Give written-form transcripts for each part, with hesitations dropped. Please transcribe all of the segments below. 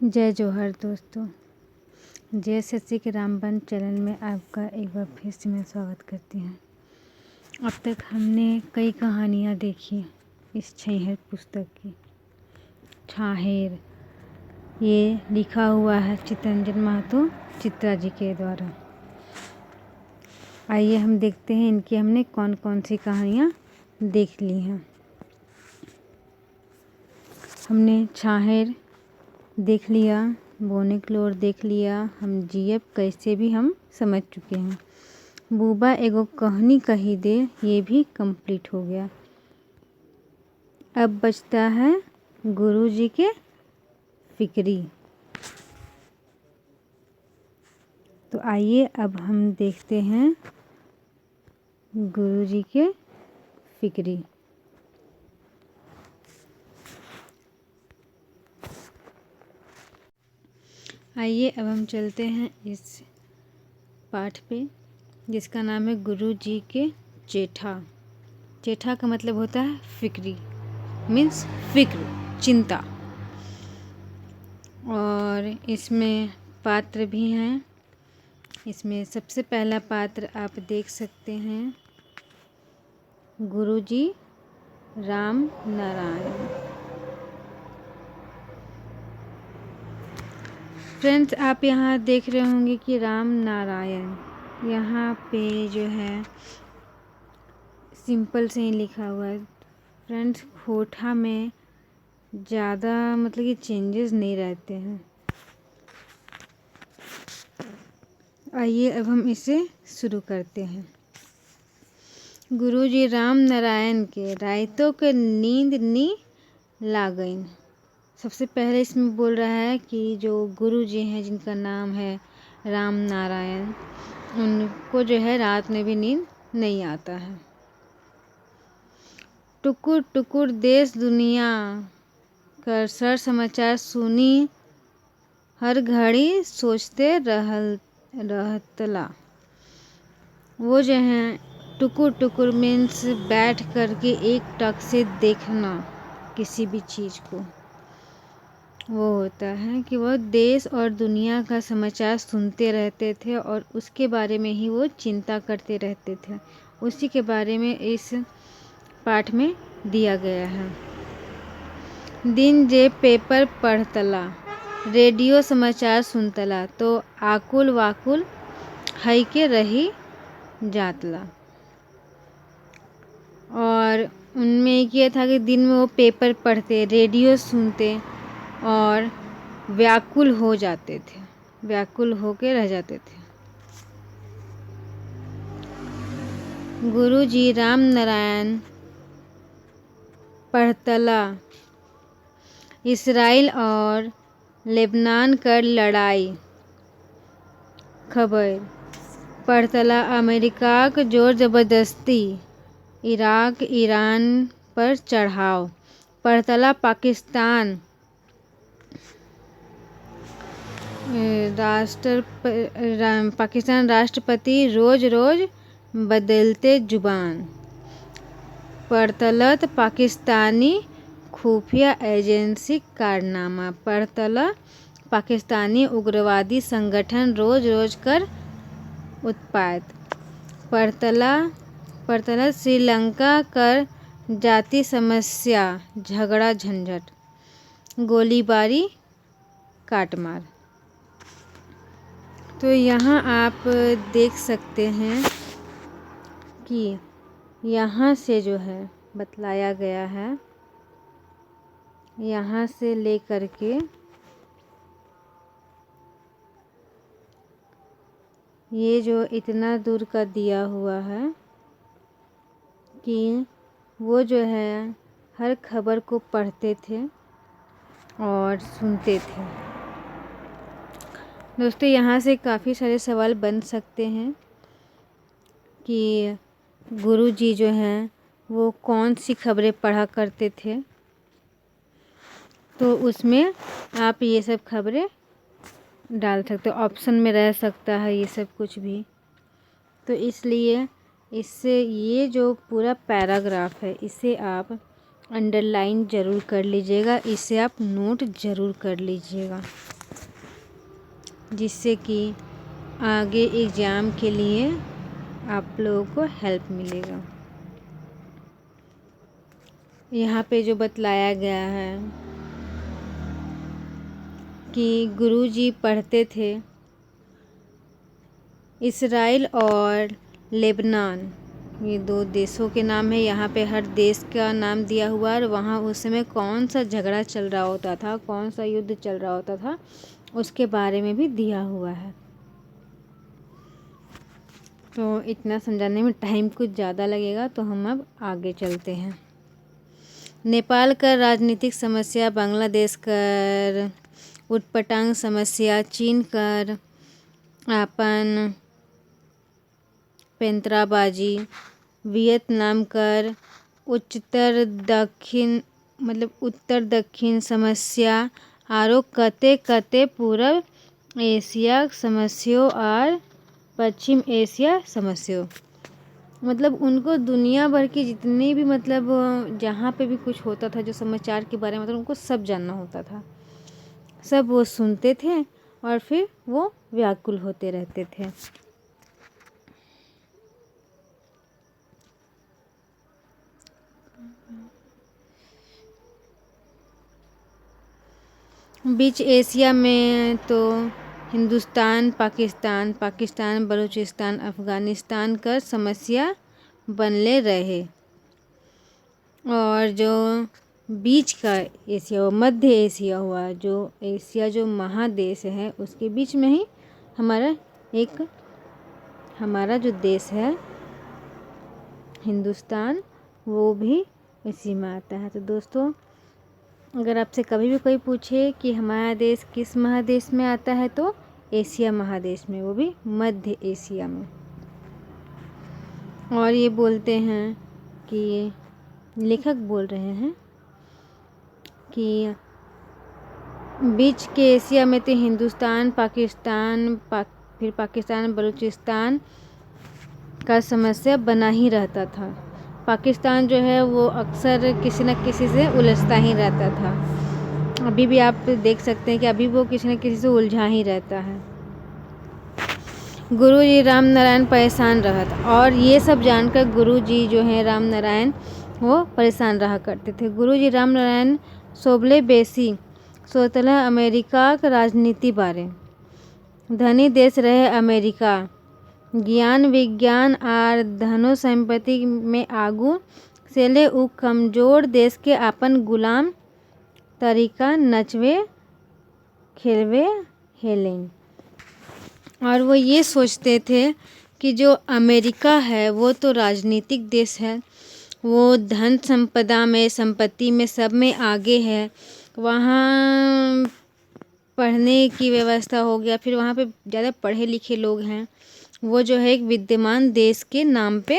जय जोहर दोस्तों। जय सच्ची के रामबन चैनल में आपका एक बार फिर से मैं स्वागत करती हूँ। अब तक हमने कई कहानियाँ देखी इस छैहर पुस्तक की। छाहेर ये लिखा हुआ है चितरंजन महतो चित्रा जी के द्वारा। आइए हम देखते हैं इनकी हमने कौन कौन सी कहानियाँ देख ली हैं। हमने छाहेर देख लिया, बोनेक्लोर देख लिया, हम जियब कैसे भी हम समझ चुके हैं। बूबा एगो कहानी कही दे ये भी कंप्लीट हो गया। अब बचता है गुरुजी के फिक्री। तो आइए अब हम देखते हैं गुरुजी के फिक्री। आइए अब हम चलते हैं इस पाठ पे जिसका नाम है गुरुजी के चेठा। चेठा का मतलब होता है फिक्री, मीन्स फिक्र, चिंता। और इसमें पात्र भी हैं। इसमें सबसे पहला पात्र आप देख सकते हैं गुरुजी राम नारायण। फ्रेंड्स, आप यहाँ देख रहे होंगे कि राम नारायण यहाँ पे जो है सिंपल से ही लिखा हुआ है। फ्रेंड्स, होठा में ज़्यादा मतलब कि चेंजेस नहीं रहते हैं। आइए अब हम इसे शुरू करते हैं। गुरुजी राम नारायण के रायतों के नींद नी लागईन। सबसे पहले इसमें बोल रहा है कि जो गुरुजी हैं जिनका नाम है राम नारायण, उनको जो है रात में भी नींद नहीं आता है। टुकुर टुकुर देश दुनिया कर सर समाचार सुनी, हर घड़ी सोचते रहतला। वो जो हैं टुकुर टुकुर मीन्स बैठ करके एक टक से देखना किसी भी चीज़ को। वो होता है कि वह देश और दुनिया का समाचार सुनते रहते थे और उसके बारे में ही वो चिंता करते रहते थे। उसी के बारे में इस पाठ में दिया गया है। दिन जे पेपर पढ़तला, रेडियो समाचार सुनतला, तो आकुल वाकुल हई के रही जातला। और उनमें ये था कि दिन में वो पेपर पढ़ते, रेडियो सुनते और व्याकुल हो जाते थे, व्याकुल होके रह जाते थे। गुरुजी राम नारायण पढ़तला इसराइल और लेबनान कर लड़ाई खबर, पढ़तला अमेरिका के जोर जबरदस्ती इराक ईरान पर चढ़ाव, पढ़तला पाकिस्तान राष्ट्रपति रोज रोज बदलते जुबान, पढ़तलत पाकिस्तानी खुफिया एजेंसी कारनामा, पढ़तला पाकिस्तानी उग्रवादी संगठन रोज रोज कर उत्पात, पढ़तला श्रीलंका कर जाति समस्या झगड़ा झंझट, गोलीबारी काटमार। तो यहाँ आप देख सकते हैं कि यहाँ से जो है बतलाया गया है, यहाँ से लेकर के ये जो इतना दूर का दिया हुआ है कि वो जो है हर खबर को पढ़ते थे और सुनते थे। दोस्तों, यहाँ से काफ़ी सारे सवाल बन सकते हैं कि गुरुजी जो हैं वो कौन सी खबरें पढ़ा करते थे। तो उसमें आप ये सब खबरें डाल सकते हो, ऑप्शन में रह सकता है ये सब कुछ भी। तो इसलिए इससे ये जो पूरा पैराग्राफ है इसे आप अंडरलाइन ज़रूर कर लीजिएगा, इसे आप नोट ज़रूर कर लीजिएगा। जिससे कि आगे एग्ज़ाम के लिए आप लोगों को हेल्प मिलेगा। यहाँ पे जो बतलाया गया है कि गुरुजी पढ़ते थे इसराइल और लेबनान, ये 2 देशों के नाम है। यहाँ पे हर देश का नाम दिया हुआ है और वहाँ उस समय कौन सा झगड़ा चल रहा होता था, कौन सा युद्ध चल रहा होता था, उसके बारे में भी दिया हुआ है। तो इतना समझाने में टाइम कुछ ज़्यादा लगेगा, तो हम अब आगे चलते हैं। नेपाल कर राजनीतिक समस्या, बांग्लादेश कर उटपटांग समस्या, चीन कर आपन पेंतराबाजी, वियतनाम कर उत्तर दक्षिण समस्या आरो कते कते पूर्व एशिया समस्या और पश्चिम एशिया समस्या। मतलब उनको दुनिया भर की जितनी भी जहाँ पे भी कुछ होता था जो समाचार के बारे में उनको सब जानना होता था। सब वो सुनते थे और फिर वो व्याकुल होते रहते थे। बीच एशिया में तो हिंदुस्तान, पाकिस्तान, बलूचिस्तान, अफ़गानिस्तान का समस्या बनले रहे। और जो बीच का एशिया, मध्य एशिया हुआ, जो एशिया जो महादेश है उसके बीच में ही हमारा जो देश है हिंदुस्तान, वो भी इसी में आता है। तो दोस्तों, अगर आपसे कभी भी कोई पूछे कि हमारा देश किस महादेश में आता है, तो एशिया महादेश में, वो भी मध्य एशिया में। और ये बोलते हैं कि लेखक बोल रहे हैं कि बीच के एशिया में तो हिंदुस्तान, फिर पाकिस्तान, बलूचिस्तान का समस्या बना ही रहता था। पाकिस्तान जो है वो अक्सर किसी न किसी से उलझता ही रहता था। अभी भी आप देख सकते हैं कि अभी वो किसी न किसी से उलझा ही रहता है। गुरुजी राम नारायण परेशान रहत, और ये सब जानकर गुरुजी जो है राम नारायण वो परेशान रहा करते थे। गुरुजी राम नारायण सोबले बेसी सोतला अमेरिका का राजनीति बारे। धनी देश रहे अमेरिका, ज्ञान विज्ञान आर धनो संपत्ति में आगू सेले उ कमजोर देश के अपन गुलाम तरीका नचवे खेलवे हेलें। और वो ये सोचते थे कि जो अमेरिका है वो तो राजनीतिक देश है, वो धन संपत्ति में सब में आगे है। वहाँ पढ़ने की व्यवस्था हो गया, फिर वहाँ पे ज़्यादा पढ़े लिखे लोग हैं। वो जो है एक विद्यमान देश के नाम पे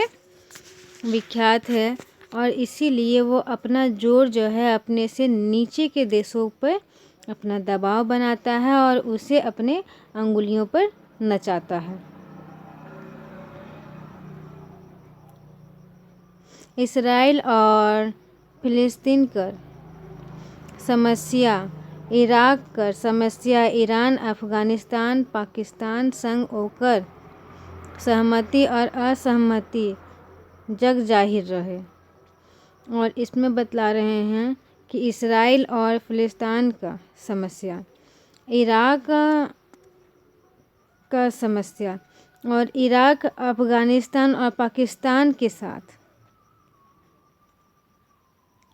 विख्यात है, और इसीलिए वो अपना जोर जो है अपने से नीचे के देशों पर अपना दबाव बनाता है और उसे अपने अंगुलियों पर नचाता है। इसराइल और फिलिस्तीन कर समस्या, इराक कर समस्या, ईरान, अफ़गानिस्तान, पाकिस्तान संग ओकर सहमति और असहमति जग जाहिर रहे। और इसमें बतला रहे हैं कि इसराइल और फिलिस्तीन का समस्या, इराक का समस्या, और इराक, अफ़गानिस्तान और पाकिस्तान के साथ,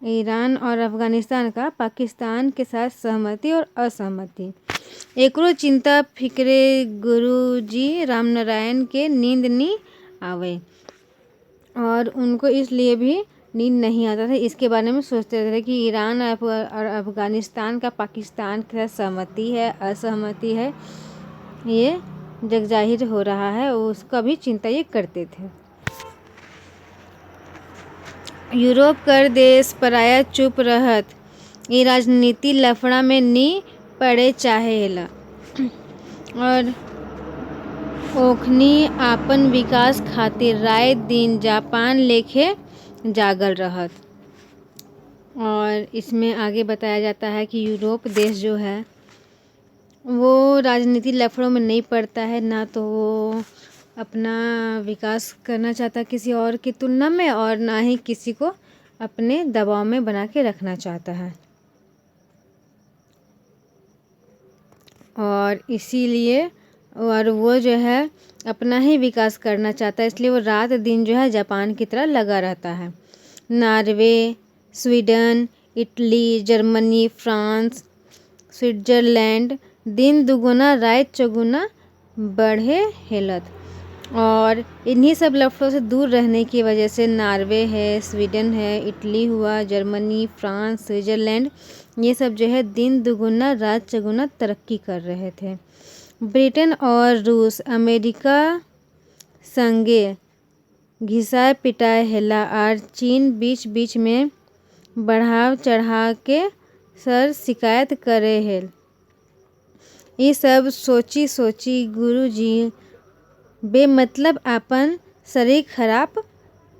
ईरान और अफ़गानिस्तान का पाकिस्तान के साथ सहमति और असहमति। एकरो चिंता फिक्रे गुरुजी रामनारायण के नींद नहीं आवे, और उनको इसलिए भी नींद नहीं आता था। इसके बारे में सोचते थे कि ईरान और अफ़गानिस्तान का पाकिस्तान के साथ सहमति है, असहमति है, ये जग जाहिर हो रहा है, उसका भी चिंता ये करते थे। यूरोप कर देश पराया चुप रहत, ये राजनीति लफड़ा में नी पड़े चाहेला, और ओखनी आपन विकास खातिर राय दिन जापान लेखे जागल रहत। और इसमें आगे बताया जाता है कि यूरोप देश जो है वो राजनीति लफड़ों में नहीं पड़ता है, ना तो वो अपना विकास करना चाहता किसी और की तुलना में, और ना ही किसी को अपने दबाव में बना के रखना चाहता है। और इसीलिए और वो जो है अपना ही विकास करना चाहता है, इसलिए वो रात दिन जो है जापान की तरह लगा रहता है। Norway, Sweden, Italy, Germany, France, Switzerland दिन दुगुना रात चौगुना बढ़े हेलत। और इन्हीं सब लफड़ों से दूर रहने की वजह से नॉर्वे है, स्वीडन है, इटली हुआ, जर्मनी, फ्रांस, स्विट्ज़रलैंड, ये सब जो है दिन दुगुना रात चौगुना तरक्की कर रहे थे। ब्रिटेन और रूस अमेरिका संगे घिसाए पिटाए हेला, और चीन बीच बीच में बढ़ाव चढ़ा के सर शिकायत करे हेल। ये सब सोची सोची गुरुजी बेमतलब आपन शरीर खराब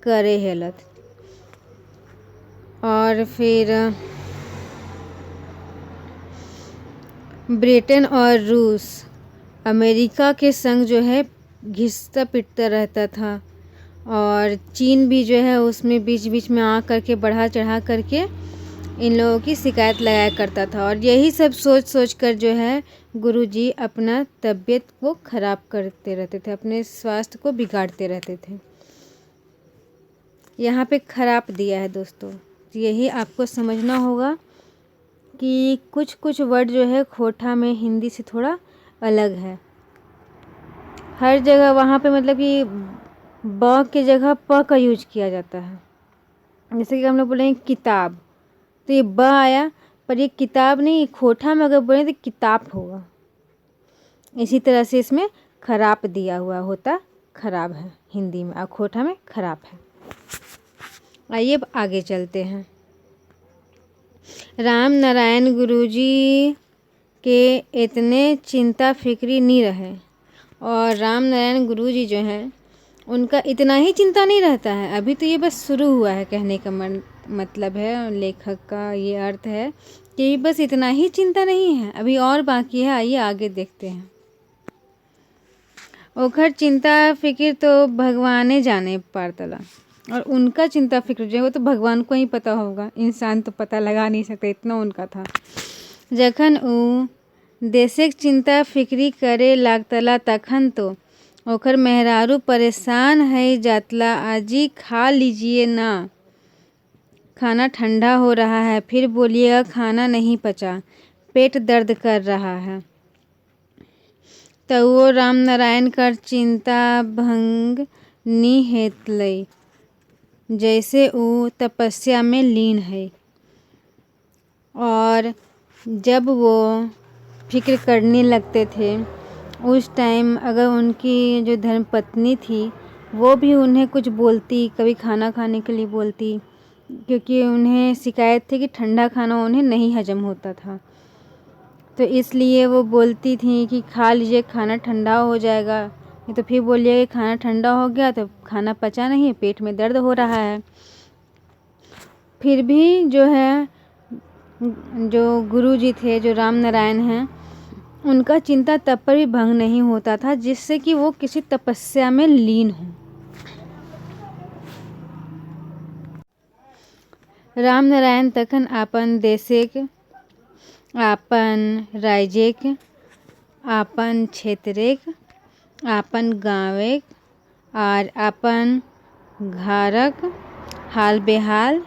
करे हेलत। और फिर ब्रिटेन और रूस अमेरिका के संग जो है घिसता पिटता रहता था, और चीन भी जो है उसमें बीच बीच में आ करके बढ़ा चढ़ा करके इन लोगों की शिकायत लगाया करता था। और यही सब सोच सोच कर जो है गुरुजी अपना तबीयत को ख़राब करते रहते थे, अपने स्वास्थ्य को बिगाड़ते रहते थे। यहाँ पे खराब दिया है दोस्तों, यही आपको समझना होगा कि कुछ कुछ वर्ड जो है खोटा में हिंदी से थोड़ा अलग है। हर जगह वहाँ पे मतलब कि ब की जगह प का यूज किया जाता है। जैसे कि हम लोग बोलेंगे किताब, तो ये ब आया, पर ये किताब नहीं, खोटा में अगर बोलें तो किताब होगा। इसी तरह से इसमें खराब दिया हुआ होता, खराब है हिंदी में, और खोटा में खराब है। आइए अब आगे चलते हैं। राम नारायण गुरुजी के इतने चिंता फिक्री नहीं रहे, और राम नारायण गुरुजी जो हैं उनका इतना ही चिंता नहीं रहता है। अभी तो ये बस शुरू हुआ है, कहने का मतलब है, लेखक का ये अर्थ है कि बस इतना ही चिंता नहीं है, अभी और बाकी है। आइए आगे देखते हैं। ओखर चिंता फिक्र तो भगवाने जाने पारतला, और उनका चिंता फिक्र जो है वो तो भगवान को ही पता होगा, इंसान तो पता लगा नहीं सकता, इतना उनका था। जखन उ देशक चिंता फिक्री करे लागतला तखन तो ओखर मेहरारू परेशान है जातला, आजी खा लीजिए ना, खाना ठंडा हो रहा है, फिर बोलिएगा खाना नहीं पचा, पेट दर्द कर रहा है। तो वो राम नारायण कर चिंता भंग नी हेतलई, जैसे वो तपस्या में लीन है। और जब वो फिक्र करने लगते थे उस टाइम अगर उनकी जो धर्मपत्नी थी वो भी उन्हें कुछ बोलती, कभी खाना खाने के लिए बोलती, क्योंकि उन्हें शिकायत थी कि ठंडा खाना उन्हें नहीं हजम होता था, तो इसलिए वो बोलती थी कि खा लीजिए खाना ठंडा हो जाएगा। नहीं तो फिर बोलिए कि खाना ठंडा हो गया तो खाना पचा नहीं, पेट में दर्द हो रहा है। फिर भी जो है जो गुरुजी थे, जो राम नारायण हैं, उनका चिंता तब पर भी भंग नहीं होता था, जिससे कि वो किसी तपस्या में लीन हों। राम नारायण तखन आपन देशेक, आपन राज्यक, आपन क्षेत्रेक, आपन गाँवेक और आपन घरक हाल बेहाल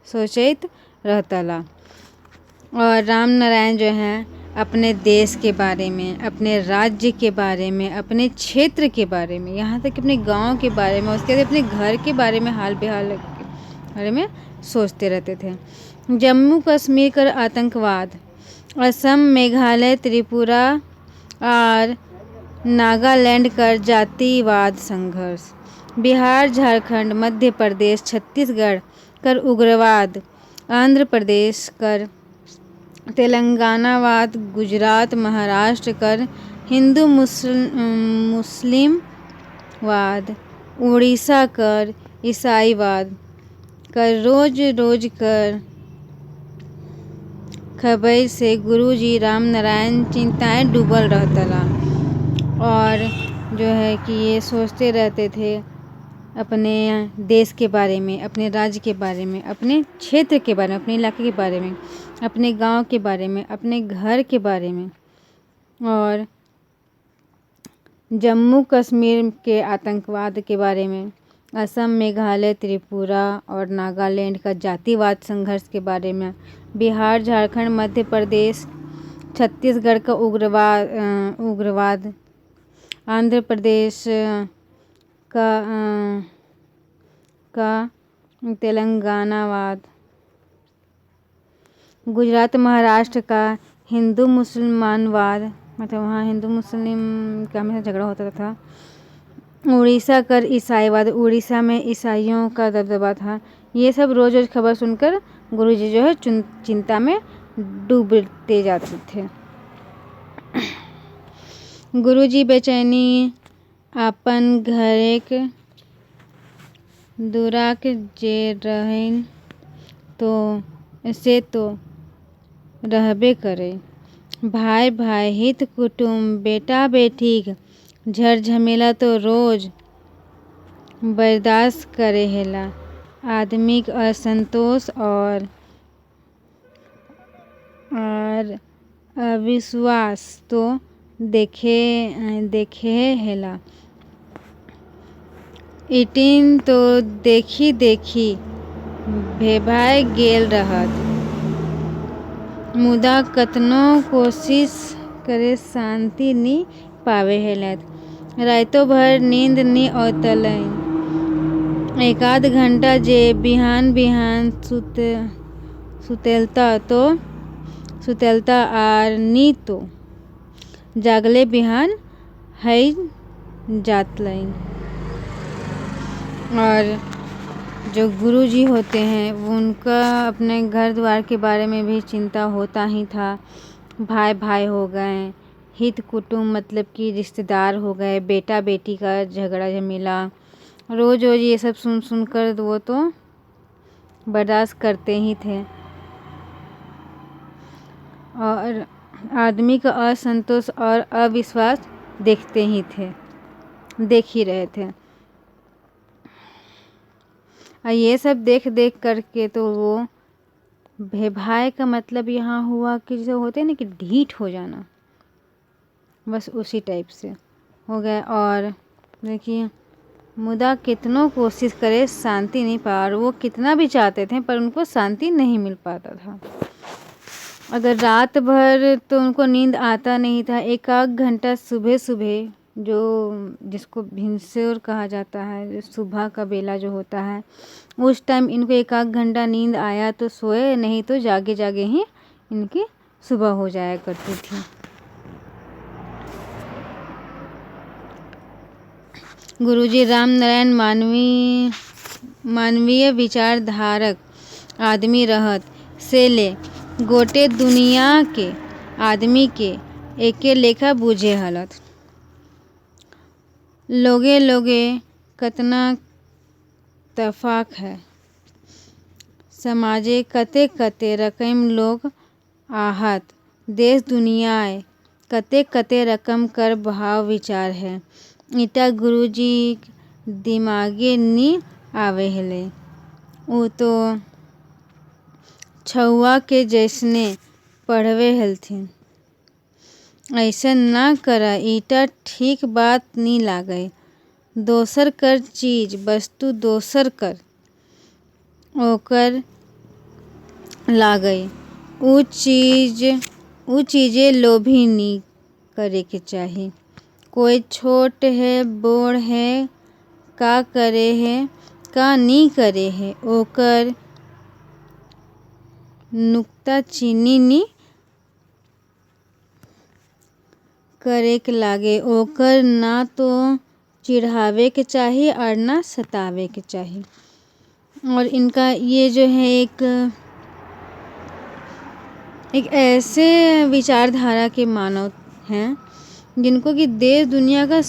सोचैत रहतला। और राम नारायण जो हैं अपने देश के बारे में, अपने राज्य के बारे में, अपने क्षेत्र के बारे में, यहाँ तक कि अपने गांव के बारे में, उसके बाद अपने घर के बारे में, हाल बेहाल के बारे में सोचते रहते थे। जम्मू कश्मीर कर आतंकवाद, असम, मेघालय, त्रिपुरा और नागालैंड कर जातिवाद संघर्ष, बिहार, झारखंड, मध्य प्रदेश, छत्तीसगढ़ कर उग्रवाद, आंध्र प्रदेश कर तेलंगानावाद, गुजरात, महाराष्ट्र कर हिंदू मुस्लिम वाद, उड़ीसा कर ईसाईवाद कर रोज रोज कर खबर से गुरुजी राम नारायण चिंताएं डूबल रहतला और जो है कि ये सोचते रहते थे अपने देश के बारे में, अपने राज्य के बारे में, अपने क्षेत्र के बारे में, अपने इलाके के बारे में, अपने गांव के बारे में, अपने घर के बारे में और जम्मू कश्मीर के आतंकवाद के बारे में, असम, मेघालय, त्रिपुरा और नागालैंड का जातिवाद संघर्ष के बारे में, बिहार, झारखंड, मध्य प्रदेश, छत्तीसगढ़ का उग्रवाद, आंध्र प्रदेश का तेलंगानावाद, गुजरात महाराष्ट्र का हिंदू मुसलमानवाद, मतलब वहाँ हिंदू मुस्लिम का हमेशा झगड़ा होता था, उड़ीसा का ईसाईवाद, उड़ीसा में ईसाइयों का दबदबा था। ये सब रोज रोज खबर सुनकर गुरुजी जो है चिंता में डूबते जाते थे। गुरुजी बेचैनी अपन घरेक दुराक जे रहें तो से तो रहबे करे, भाई भाई हित कुटुम बेटा बेटीक झर झमेला तो रोज बर्दाश्त करे हेला, आदमिक असंतोष और अविश्वास तो देखे हेला, इटिन तो देखी भेभाय गेल रहत, मुदा कतनो कोशिश करे शांति नी पावे हेलत, रातो भर नींद नी औतलैन, एकाध घंटा जे बिहान बिहान सुतेलता आर नी तो जागले बिहान हई जातलैन। और जो गुरुजी होते हैं उनका अपने घर द्वार के बारे में भी चिंता होता ही था। भाई भाई हो गए, हित कुटुंब मतलब कि रिश्तेदार हो गए, बेटा बेटी का झगड़ा झमेला, रोज रोज ये सब सुन कर वो तो बर्दाश्त करते ही थे और आदमी का असंतोष और अविश्वास देख ही रहे थे। और ये सब देख करके तो वो भेभाय का मतलब यहाँ हुआ कि जैसे होते हैं ना कि ढीठ हो जाना, बस उसी टाइप से हो गया। और देखिए मुदा कितनों कोशिश करे शांति नहीं पा, और वो कितना भी चाहते थे पर उनको शांति नहीं मिल पाता था। अगर रात भर तो उनको नींद आता नहीं था, एक आध घंटा सुबह सुबह जो जिसको भिनसर कहा जाता है, सुबह का बेला जो होता है, उस टाइम इनको एक आध घंटा नींद आया तो सोए, नहीं तो जागे जागे ही इनकी सुबह हो जाया करती थी। गुरुजी राम नारायण मानवीय विचारधारक आदमी रहत से ले गोटे दुनिया के आदमी के एके लेखा बुझे हलत। लोगे कतना तफाक है, समाजे कते रकम लोग आहत, देश दुनियाए कते रकम कर भाव विचार है, इटा गुरुजी दिमागे नी आवे हेले। वो तो छुआ के जैसने पढ़वे हलथिन, ऐसा ना करा, ईटा ठीक बात नी लागे, दोसर कर चीज वस्तु दोसर कर ओकर लागे, ऊ चीज़े लोभी नी करे के चाही। कोई छोट है बोड़ है, का करे है का नी करे है, ओकर नुक्ता चीनी नी करे के लागे, ओकर ना तो चिढ़ावे के चाही और ना सतावे के चाही। और इनका ये जो है एक ऐसे विचारधारा के मानव हैं जिनको कि देश दुनिया का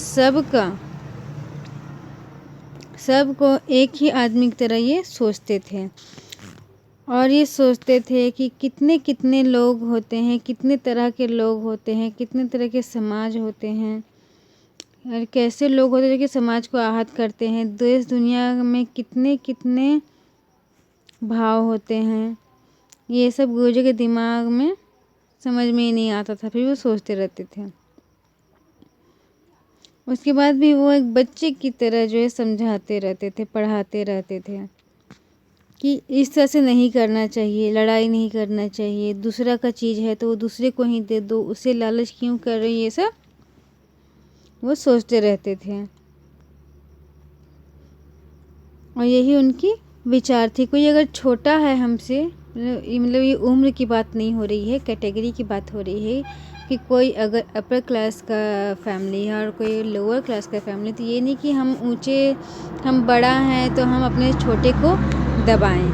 सबको एक ही आदमी की तरह ये सोचते थे। और ये सोचते थे कि कितने कितने लोग होते हैं, कितने तरह के लोग होते हैं, कितने तरह के समाज होते हैं और कैसे लोग होते हैं जो कि समाज को आहत करते हैं। देश दुनिया में कितने कितने भाव होते हैं, ये सब गुरुजी के दिमाग में समझ में ही नहीं आता था, फिर वो सोचते रहते थे। उसके बाद भी वो एक बच्चे की तरह जो है समझाते रहते थे, पढ़ाते रहते थे कि इस तरह से नहीं करना चाहिए, लड़ाई नहीं करना चाहिए, दूसरा का चीज़ है तो वो दूसरे को ही दे दो, उसे लालच क्यों कर रही है, ये सब वो सोचते रहते थे। और यही उनकी विचार थी। कोई अगर छोटा है हमसे, मतलब ये उम्र की बात नहीं हो रही है, कैटेगरी की बात हो रही है कि कोई अगर अपर क्लास का फैमिली है और कोई लोअर क्लास का फैमिली, तो ये नहीं कि हम बड़ा हैं तो हम अपने छोटे को दबाएं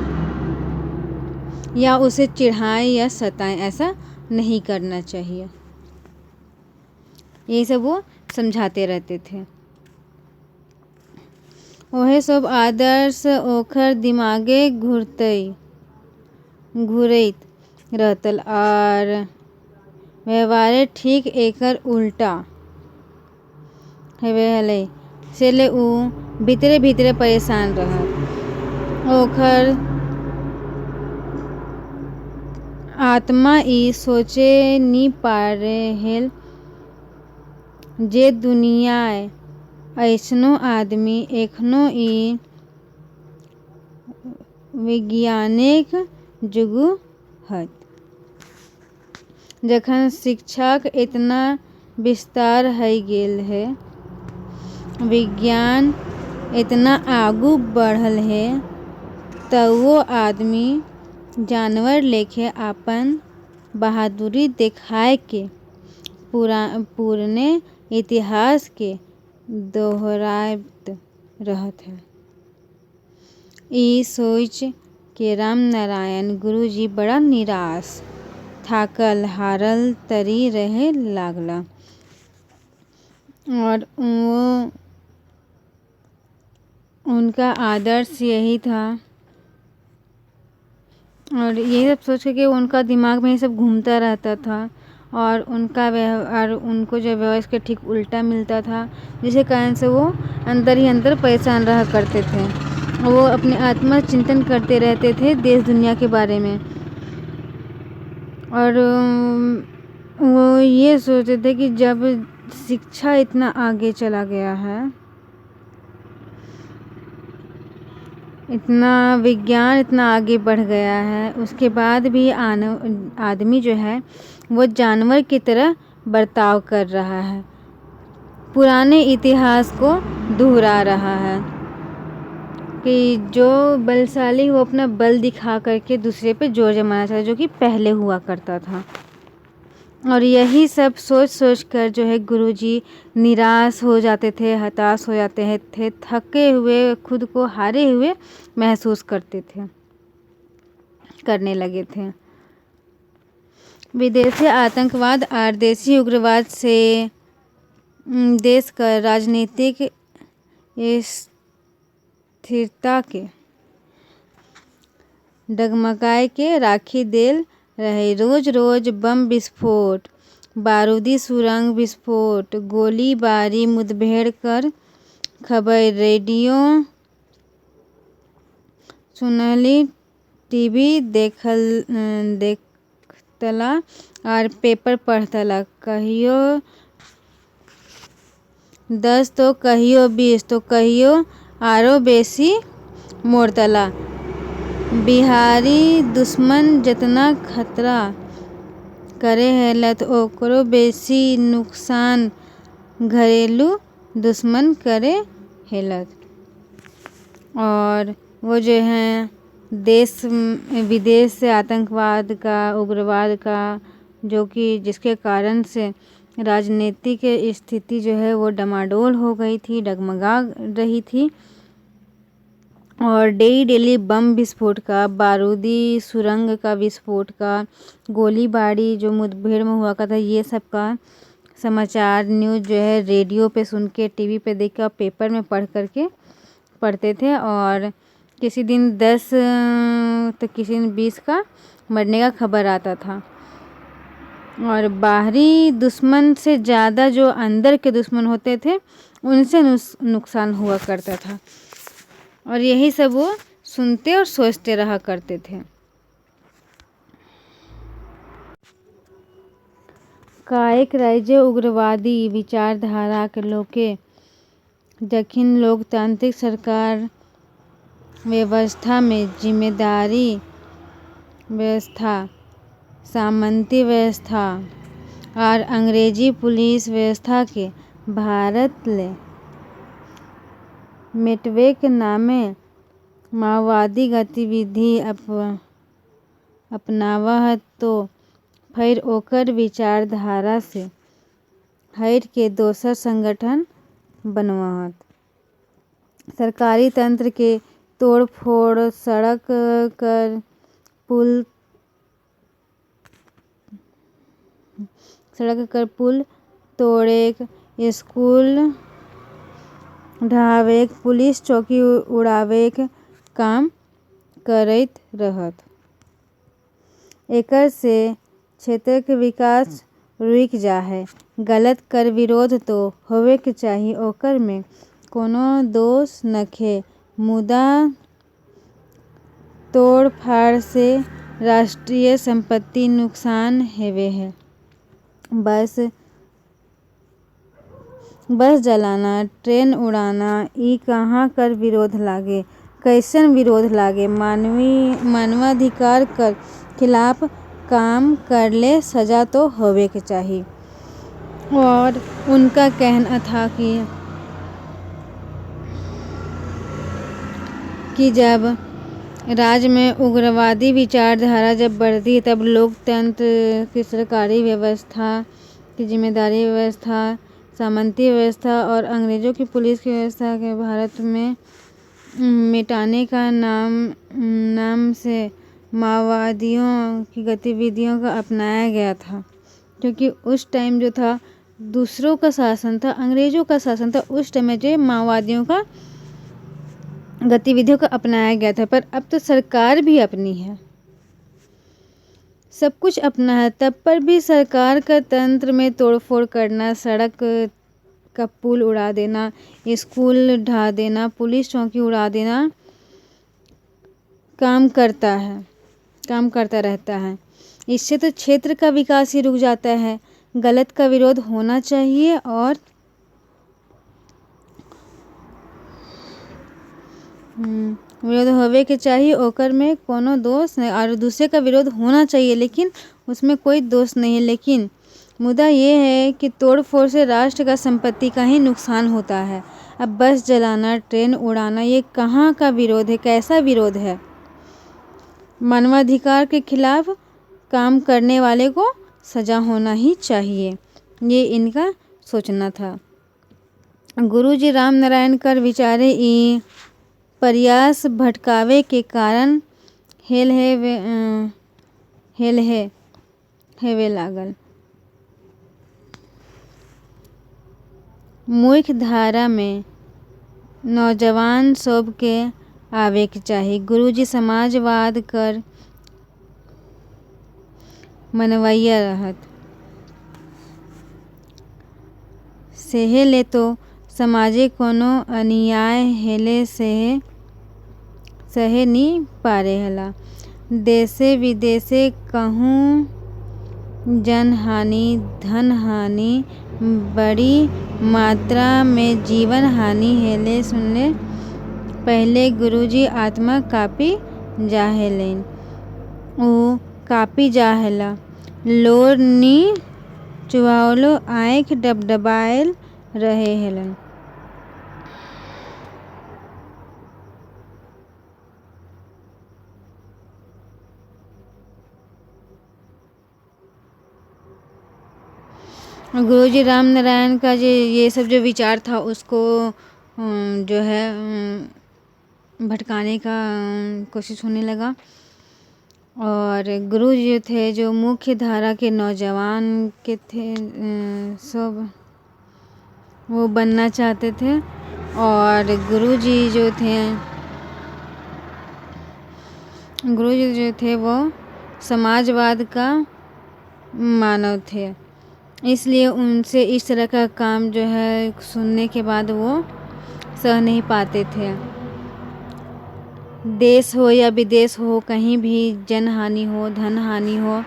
या उसे चिढ़ाएं या सताएं, ऐसा नहीं करना चाहिए। ये सब वो समझाते रहते थे। ओहे सब आदर्श ओखर दिमागे घुरैत रहतल और व्यवहारे ठीक एकर उल्टा हेवे हलै से ले उ भीतरे भीतरे परेशान रहत। ओखर आत्मा ई सोचे नी पारहेल जे दुनियाय ऐसनो आदमी एखनो ई वैज्ञानिक जुग हत। जखन शिक्षाक इतना विस्तार हइ गेल है, विज्ञान इतना आगू बढ़ल है, तउओ आदमी जानवर लेखे आपन बहादुरी देखाय के पुरने इतिहास के दोहरावत रहत है। ई सोच के राम नारायण गुरुजी बड़ा निराश, थाकल हारल तरी रहे लागला और वो उनका आदर्श यही था। और ये सब सोच के उनका दिमाग में ये सब घूमता रहता था और उनका व्यवहार उनको जो व्यवहार के ठीक उल्टा मिलता था, जिसके कारण से वो अंदर ही अंदर परेशान रहा करते थे। वो अपने आत्मा चिंतन करते रहते थे देश दुनिया के बारे में और वो ये सोचते थे कि जब शिक्षा इतना आगे चला गया है, इतना विज्ञान इतना आगे बढ़ गया है, उसके बाद भी आदमी जो है वो जानवर की तरह बर्ताव कर रहा है, पुराने इतिहास को दोहरा रहा है कि जो बलशाली वो अपना बल दिखा करके दूसरे पे जोर जमाना चाहता है, जो कि पहले हुआ करता था। और यही सब सोच सोच कर जो है गुरुजी निराश हो जाते थे, हताश हो जाते थे, थके हुए, खुद को हारे हुए महसूस करने लगे थे। विदेशी आतंकवाद और देशी उग्रवाद से देश का राजनीतिक स्थिरता के डगमगाए के राखी देल रहे। रोज रोज बम विस्फोट, बारूदी सुरंग विस्फोट, गोलीबारी, मुठभेड़ कर खबर रेडियो सुनली, टीवी देखतला और पेपर पढ़तला, कहियो 10 तो कहियो 20 तो कहियो आरो बेसी मोरतला। बिहारी दुश्मन जतना खतरा करे हेलत ओकरो बेसी नुकसान घरेलू दुश्मन करे हेलत। और वो जो है देश विदेश से आतंकवाद का, उग्रवाद का, जो कि जिसके कारण से राजनीतिक स्थिति जो है वो डमाडोल हो गई थी, डगमगा रही थी। और डेली बम विस्फोट का, बारूदी सुरंग का विस्फोट का, गोलीबारी जो मुठभेड़ में हुआ करता था, ये सब का समाचार न्यूज़ जो है रेडियो पे सुन के, टीवी पे देख कर, पेपर में पढ़ते थे। और किसी दिन 10 तो किसी दिन 20 का मरने का खबर आता था। और बाहरी दुश्मन से ज़्यादा जो अंदर के दुश्मन होते थे उनसे नुकसान हुआ करता था। और यही सब वो सुनते और सोचते रहा करते थे। काएक राज्य उग्रवादी विचारधाराक लोके दक्षिण लोकतांत्रिक सरकार व्यवस्था में जिम्मेदारी व्यवस्था, सामंती व्यवस्था और अंग्रेजी पुलिस व्यवस्था के भारत ले मेटवे के नामे माओवादी गतिविधि अपनावत तो फिर ओकर विचारधारा से हट के दोसर संगठन बनवावत। सरकारी तंत्र के तोड़ फोड़, सड़क कर पुल तोड़ेक, स्कूल ढहावेक, पुलिस चौकी उड़ावेक काम करैत रहत। एकर से क्षेत्रक विकास रुक जा है। गलत कर विरोध तो होवेक चाही, ओकर में कोनो दोष नखे, मुदा तोड़ फाड़ से राष्ट्रीय संपत्ति नुकसान हेवे है। बस जलाना, ट्रेन उड़ाना ई कहाँ कर विरोध लागे, कैसन विरोध लागे। मानवाधिकार कर खिलाफ काम करले सजा तो होवे के चाहिए। और उनका कहना था कि जब राज्य में उग्रवादी विचारधारा जब बढ़ती है तब लोकतंत्र की सरकारी व्यवस्था की जिम्मेदारी व्यवस्था, सामंती व्यवस्था और अंग्रेजों की पुलिस की व्यवस्था के भारत में मिटाने का नाम से माओवादियों की गतिविधियों का अपनाया गया था। क्योंकि उस टाइम जो था दूसरों का शासन था, अंग्रेजों का शासन था, उस टाइम में जो माओवादियों का गतिविधियों का अपनाया गया था। पर अब तो सरकार भी अपनी है, सब कुछ अपना है, तब पर भी सरकार का तंत्र में तोड़फोड़ करना, सड़क का पुल उड़ा देना, स्कूल ढा देना, पुलिस चौकी उड़ा देना काम करता रहता है। इससे तो क्षेत्र का विकास ही रुक जाता है। गलत का विरोध होना चाहिए और विरोध होवे के चाहिए, ओकर में कोनो दोष नहीं। और दूसरे का विरोध होना चाहिए लेकिन उसमें कोई दोष नहीं है। लेकिन मुद्दा ये है कि तोड़ फोड़ से राष्ट्र का संपत्ति का ही नुकसान होता है। अब बस जलाना, ट्रेन उड़ाना ये कहाँ का विरोध है, कैसा विरोध है। मानवाधिकार के खिलाफ काम करने वाले को सजा होना ही चाहिए, ये इनका सोचना था। गुरुजी राम नारायण कर विचारे ई प्रयास भटकावे के कारण हेवे लागल। मुख्य धारा में नौजवान सब के आवे के चाही। गुरुजी समाजवाद कर मनवैया रहत, सेहे ले तो समाजे कोनो अन्याय हेले सहे नी पारे हला। देशे विदेशे कहूँ जनहानि, धन हानि, बड़ी मात्रा में जीवन हानि हेले सुनले पहले गुरुजी आत्मा कापी जाहेलेन। ऊ कापी जाहेला, लोर नी चुआवलो आँख डबडबायल रहे हेलन। गुरुजी राम नारायण का ये सब जो विचार था उसको जो है भटकाने का कोशिश होने लगा। और गुरु जी थे जो मुख्य धारा के नौजवान के थे, सब वो बनना चाहते थे। और गुरु जी जो थे गुरुजी जो थे वो समाजवाद का मानव थे, इसलिए उनसे इस तरह का काम जो है सुनने के बाद वो सह नहीं पाते थे। देश हो या विदेश हो, कहीं भी जनहानि हो, धन हानि हो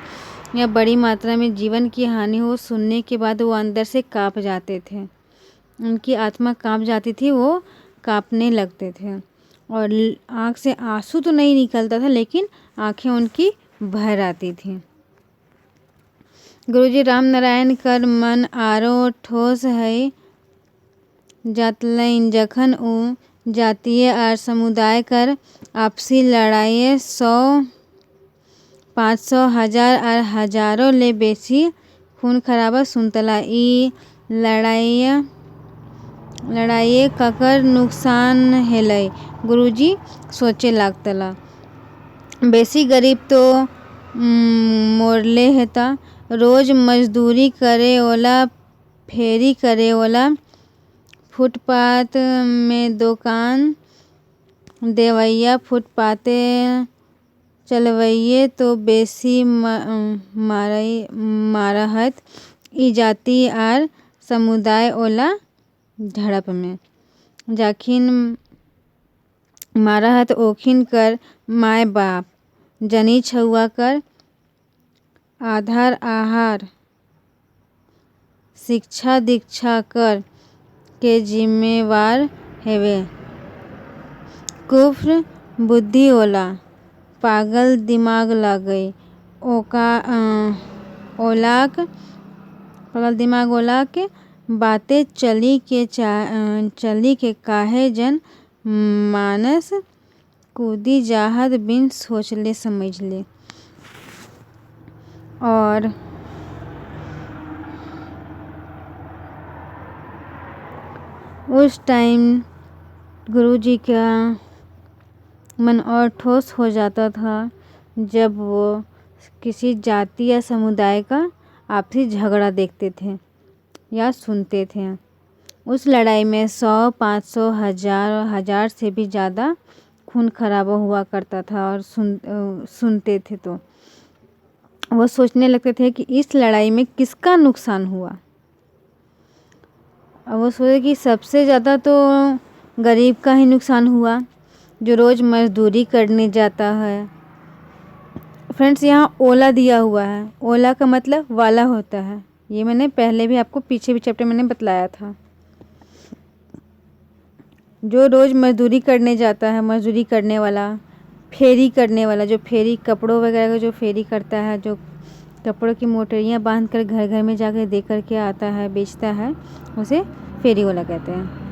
या बड़ी मात्रा में जीवन की हानि हो, सुनने के बाद वो अंदर से काँप जाते थे। उनकी आत्मा काँप जाती थी, वो काँपने लगते थे और आँख से आंसू तो नहीं निकलता था, लेकिन आंखें उनकी भर आती थी। गुरुजी राम नारायण कर मन आरो ठोस है जातलैन जखन उ जातीय आर समुदाय कर आपसी लड़ाई 100, 500, 1000 आर हजारों ले बेसी खून खराबा सुनतला। ई लड़ाई ककर नुकसान हेलै गुरुजी सोचे लागतला। बेसी गरीब तो मोरले हेता। रोज मजदूरी करे वाला, फेरी करे वाला, फुटपाथ में दुकान देवैया, फुटपाते चलवैये तो बेसी मारहत। ई जाति आर समुदाय ओला झड़प में जाखिन मारहत ओखिन कर माय बाप जनी छुआ कर आधार आहार शिक्षा दीक्षा कर के जिम्मेवार हेवे। कुफ्र बुद्धि ओला पागल दिमाग लागई पागल दिमाग ओला के बातें चली के काहे जन मानस कूदी जाहत बिन सोचले समझले। और उस टाइम गुरुजी का मन और ठोस हो जाता था जब वो किसी जाति या समुदाय का आपसी झगड़ा देखते थे या सुनते थे। उस लड़ाई में 100, 500, 1000 से भी ज़्यादा खून खराबा हुआ करता था और सुनते थे तो वो सोचने लगते थे कि इस लड़ाई में किसका नुकसान हुआ। अब वो सोचे कि सबसे ज़्यादा तो गरीब का ही नुकसान हुआ जो रोज़ मजदूरी करने जाता है। फ्रेंड्स, यहाँ ओला दिया हुआ है। ओला का मतलब वाला होता है। ये मैंने पहले भी आपको पीछे भी चैप्टर मैंने बतलाया था। जो रोज़ मजदूरी करने जाता है, मजदूरी करने वाला, फेरी करने वाला, जो फेरी कपड़ों वगैरह का जो फेरी करता है, जो कपड़ों की मोटरियाँ बांध कर घर घर में जाकर दे कर के आता है, बेचता है, उसे फेरी वाला कहते हैं।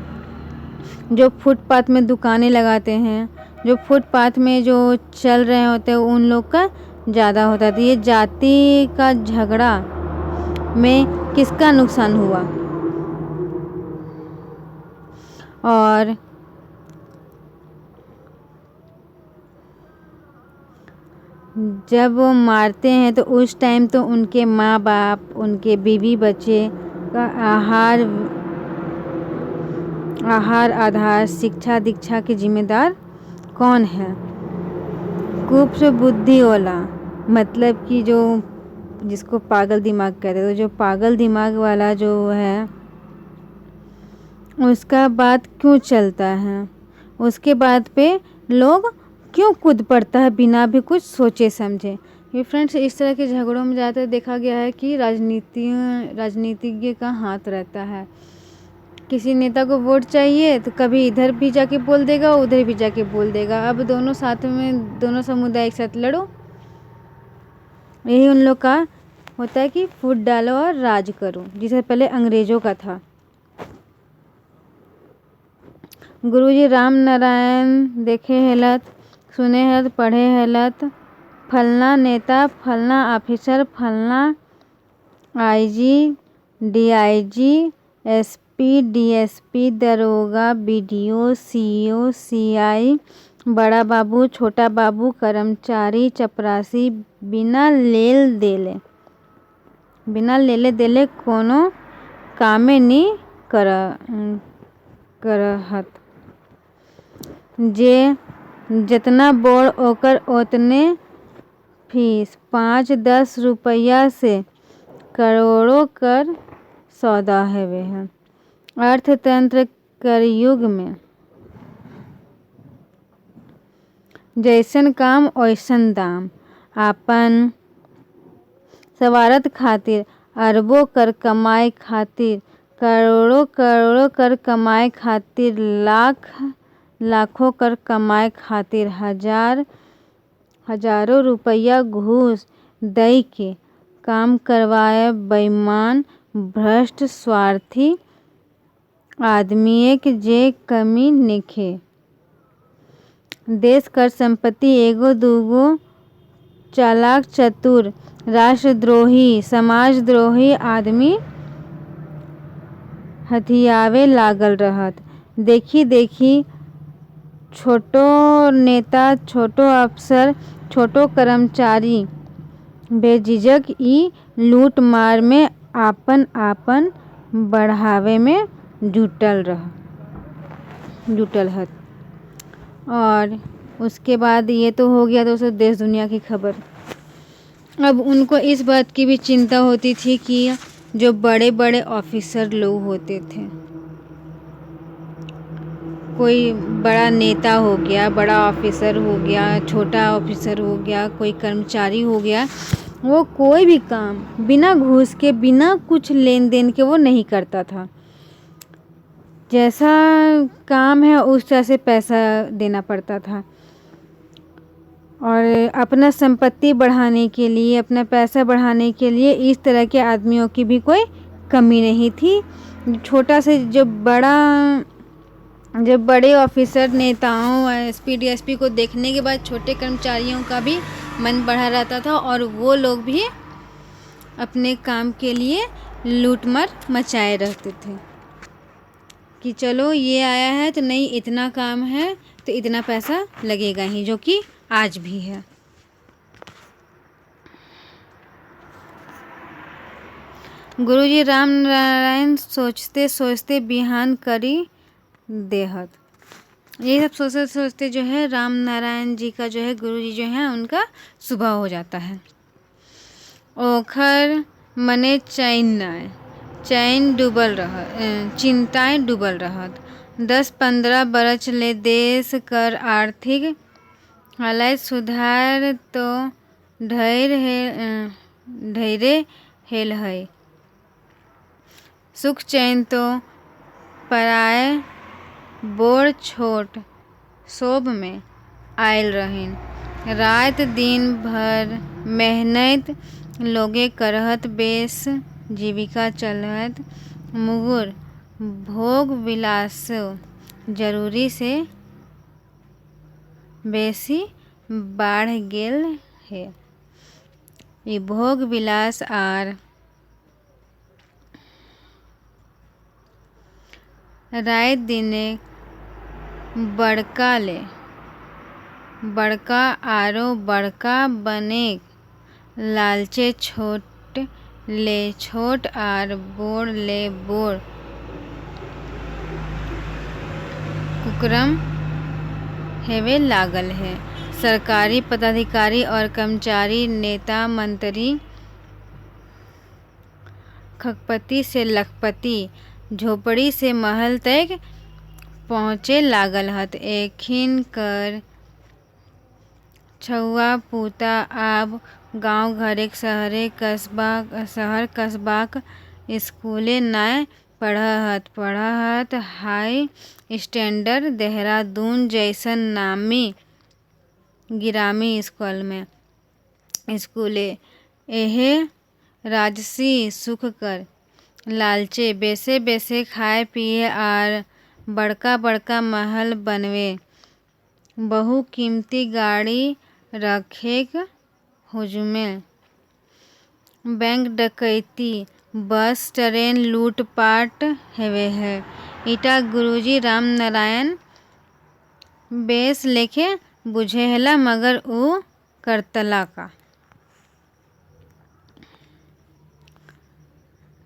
जो फुटपाथ में दुकानें लगाते हैं, जो फुटपाथ में जो चल रहे होते हैं, उन लोग का ज़्यादा होता है। तो ये जाति का झगड़ा में किसका नुकसान हुआ। और जब वो मारते हैं तो उस टाइम तो उनके माँ बाप, उनके बीवी बच्चे का आधार शिक्षा दीक्षा के जिम्मेदार कौन है। कुप्र बुद्धि वाला मतलब कि जो जिसको पागल दिमाग कहते हैं, तो जो पागल दिमाग वाला जो है उसका बात क्यों चलता है, उसके बात पे लोग क्यों कूद पड़ता है बिना भी कुछ सोचे समझे। ये फ्रेंड्स, इस तरह के झगड़ों में ज़्यादातर देखा गया है कि राजनीतिज्ञ का हाथ रहता है। किसी नेता को वोट चाहिए तो कभी इधर भी जाके बोल देगा, उधर भी जाके बोल देगा। अब दोनों साथ में, दोनों समुदाय एक साथ लड़ो। यही उन लोग का होता है कि फूट डालो और राज करो, जिसे पहले अंग्रेजों का था। गुरुजी राम नारायण देखे हेलत, सुने हेलत, पढ़े हेलत। फलना नेता, फलना ऑफिसर, फलना आईजी, डीआईजी, एसपी, डीएसपी, दरोगा, बीडीओ, सीईओ, सीआई, बड़ा बाबू, छोटा बाबू, कर्मचारी, चपरासी बिना लेले देले कोनो कामे नी करहत। जे जितना बोर ओकर ओतने फीस। 5-10 रुपया से करोड़ों कर सौदा हेवे है। अर्थतंत्र कर युग में जैसन काम ओइसन दाम। आपन स्वार्थ खातिर अरबों कर कमाए खातिर, करोड़ों कर कमाए खातिर, लाखों कर कमाए खातिर हजारों रुपया घूस दई के काम करवाए बेईमान भ्रष्ट स्वार्थी आदमिये के जे कमी नइखे। देश कर संपत्ति एगो दूगो चालाक चतुर राष्ट्रद्रोही समाजद्रोही आदमी हथियावे लागल रहत। देखी छोटो नेता, छोटो अफसर, छोटो कर्मचारी बेझिझक ई लूट मार में आपन बढ़ावे में जुटल हत। और उसके बाद ये तो हो गया दोस्तों देश दुनिया की खबर। अब उनको इस बात की भी चिंता होती थी कि जो बड़े बड़े ऑफिसर लोग होते थे, कोई बड़ा नेता हो गया, बड़ा ऑफिसर हो गया, छोटा ऑफिसर हो गया, कोई कर्मचारी हो गया, वो कोई भी काम बिना घूस के, बिना कुछ लेन देन के वो नहीं करता था। जैसा काम है उस तरह से पैसा देना पड़ता था। और अपना संपत्ति बढ़ाने के लिए, अपना पैसा बढ़ाने के लिए इस तरह के आदमियों की भी कोई कमी नहीं थी। छोटा से जब बड़े ऑफिसर नेताओं एसपी डीएसपी को देखने के बाद छोटे कर्मचारियों का भी मन बढ़ा रहता था और वो लोग भी अपने काम के लिए लूटमार मचाए रहते थे कि चलो ये आया है तो नहीं, इतना काम है तो इतना पैसा लगेगा ही, जो कि आज भी है। गुरुजी राम नारायण सोचते सोचते बिहान करी देहत। ये सब सोचते सोचते जो है राम नारायण जी का जो है गुरुजी जो है उनका सुबह हो जाता है। ओखर मने चैन डूबल रहत, चिंताएं डूबल रहत। 10-15 बरस ले देश कर आर्थिक हालत सुधार तो ढेरे हेल है। सुख चैन तो पराए बोर छोट शोभ में आयल रहीन। रात दिन भर मेहनत लोगे करहत, बेस जीविका चलत, मुगुर भोग विलास जरूरी से बेसी बढ़ गेल है। ई भोग विलास आर रात दिने बड़का आरो बड़का बने लालचे छोट ले छोट आर बोर ले बोर कुकर्म हेवे लागल है। सरकारी पदाधिकारी और कर्मचारी, नेता मंत्री खकपति से लखपति, झोपड़ी से महल तक पहुँचे लागल हत। एखिन कर छउआ पुता आब गाँव घरेक शहर कस्बाक स्कूले नाय पढ़हत। हाई स्टैंडर्ड देहरादून जैसन नामी गिरामी स्कूले एहे राजसी सुख कर लालचे बेसे खाए पिए आर बड़का महल बनवे, बहुकीमती गाड़ी रखेक हुजुमे, बैंक डकैती, बस ट्रेन लूटपाट हेवे है। इटा गुरुजी राम नारायण बेस लेखे बुझेला मगर ऊ करतला का।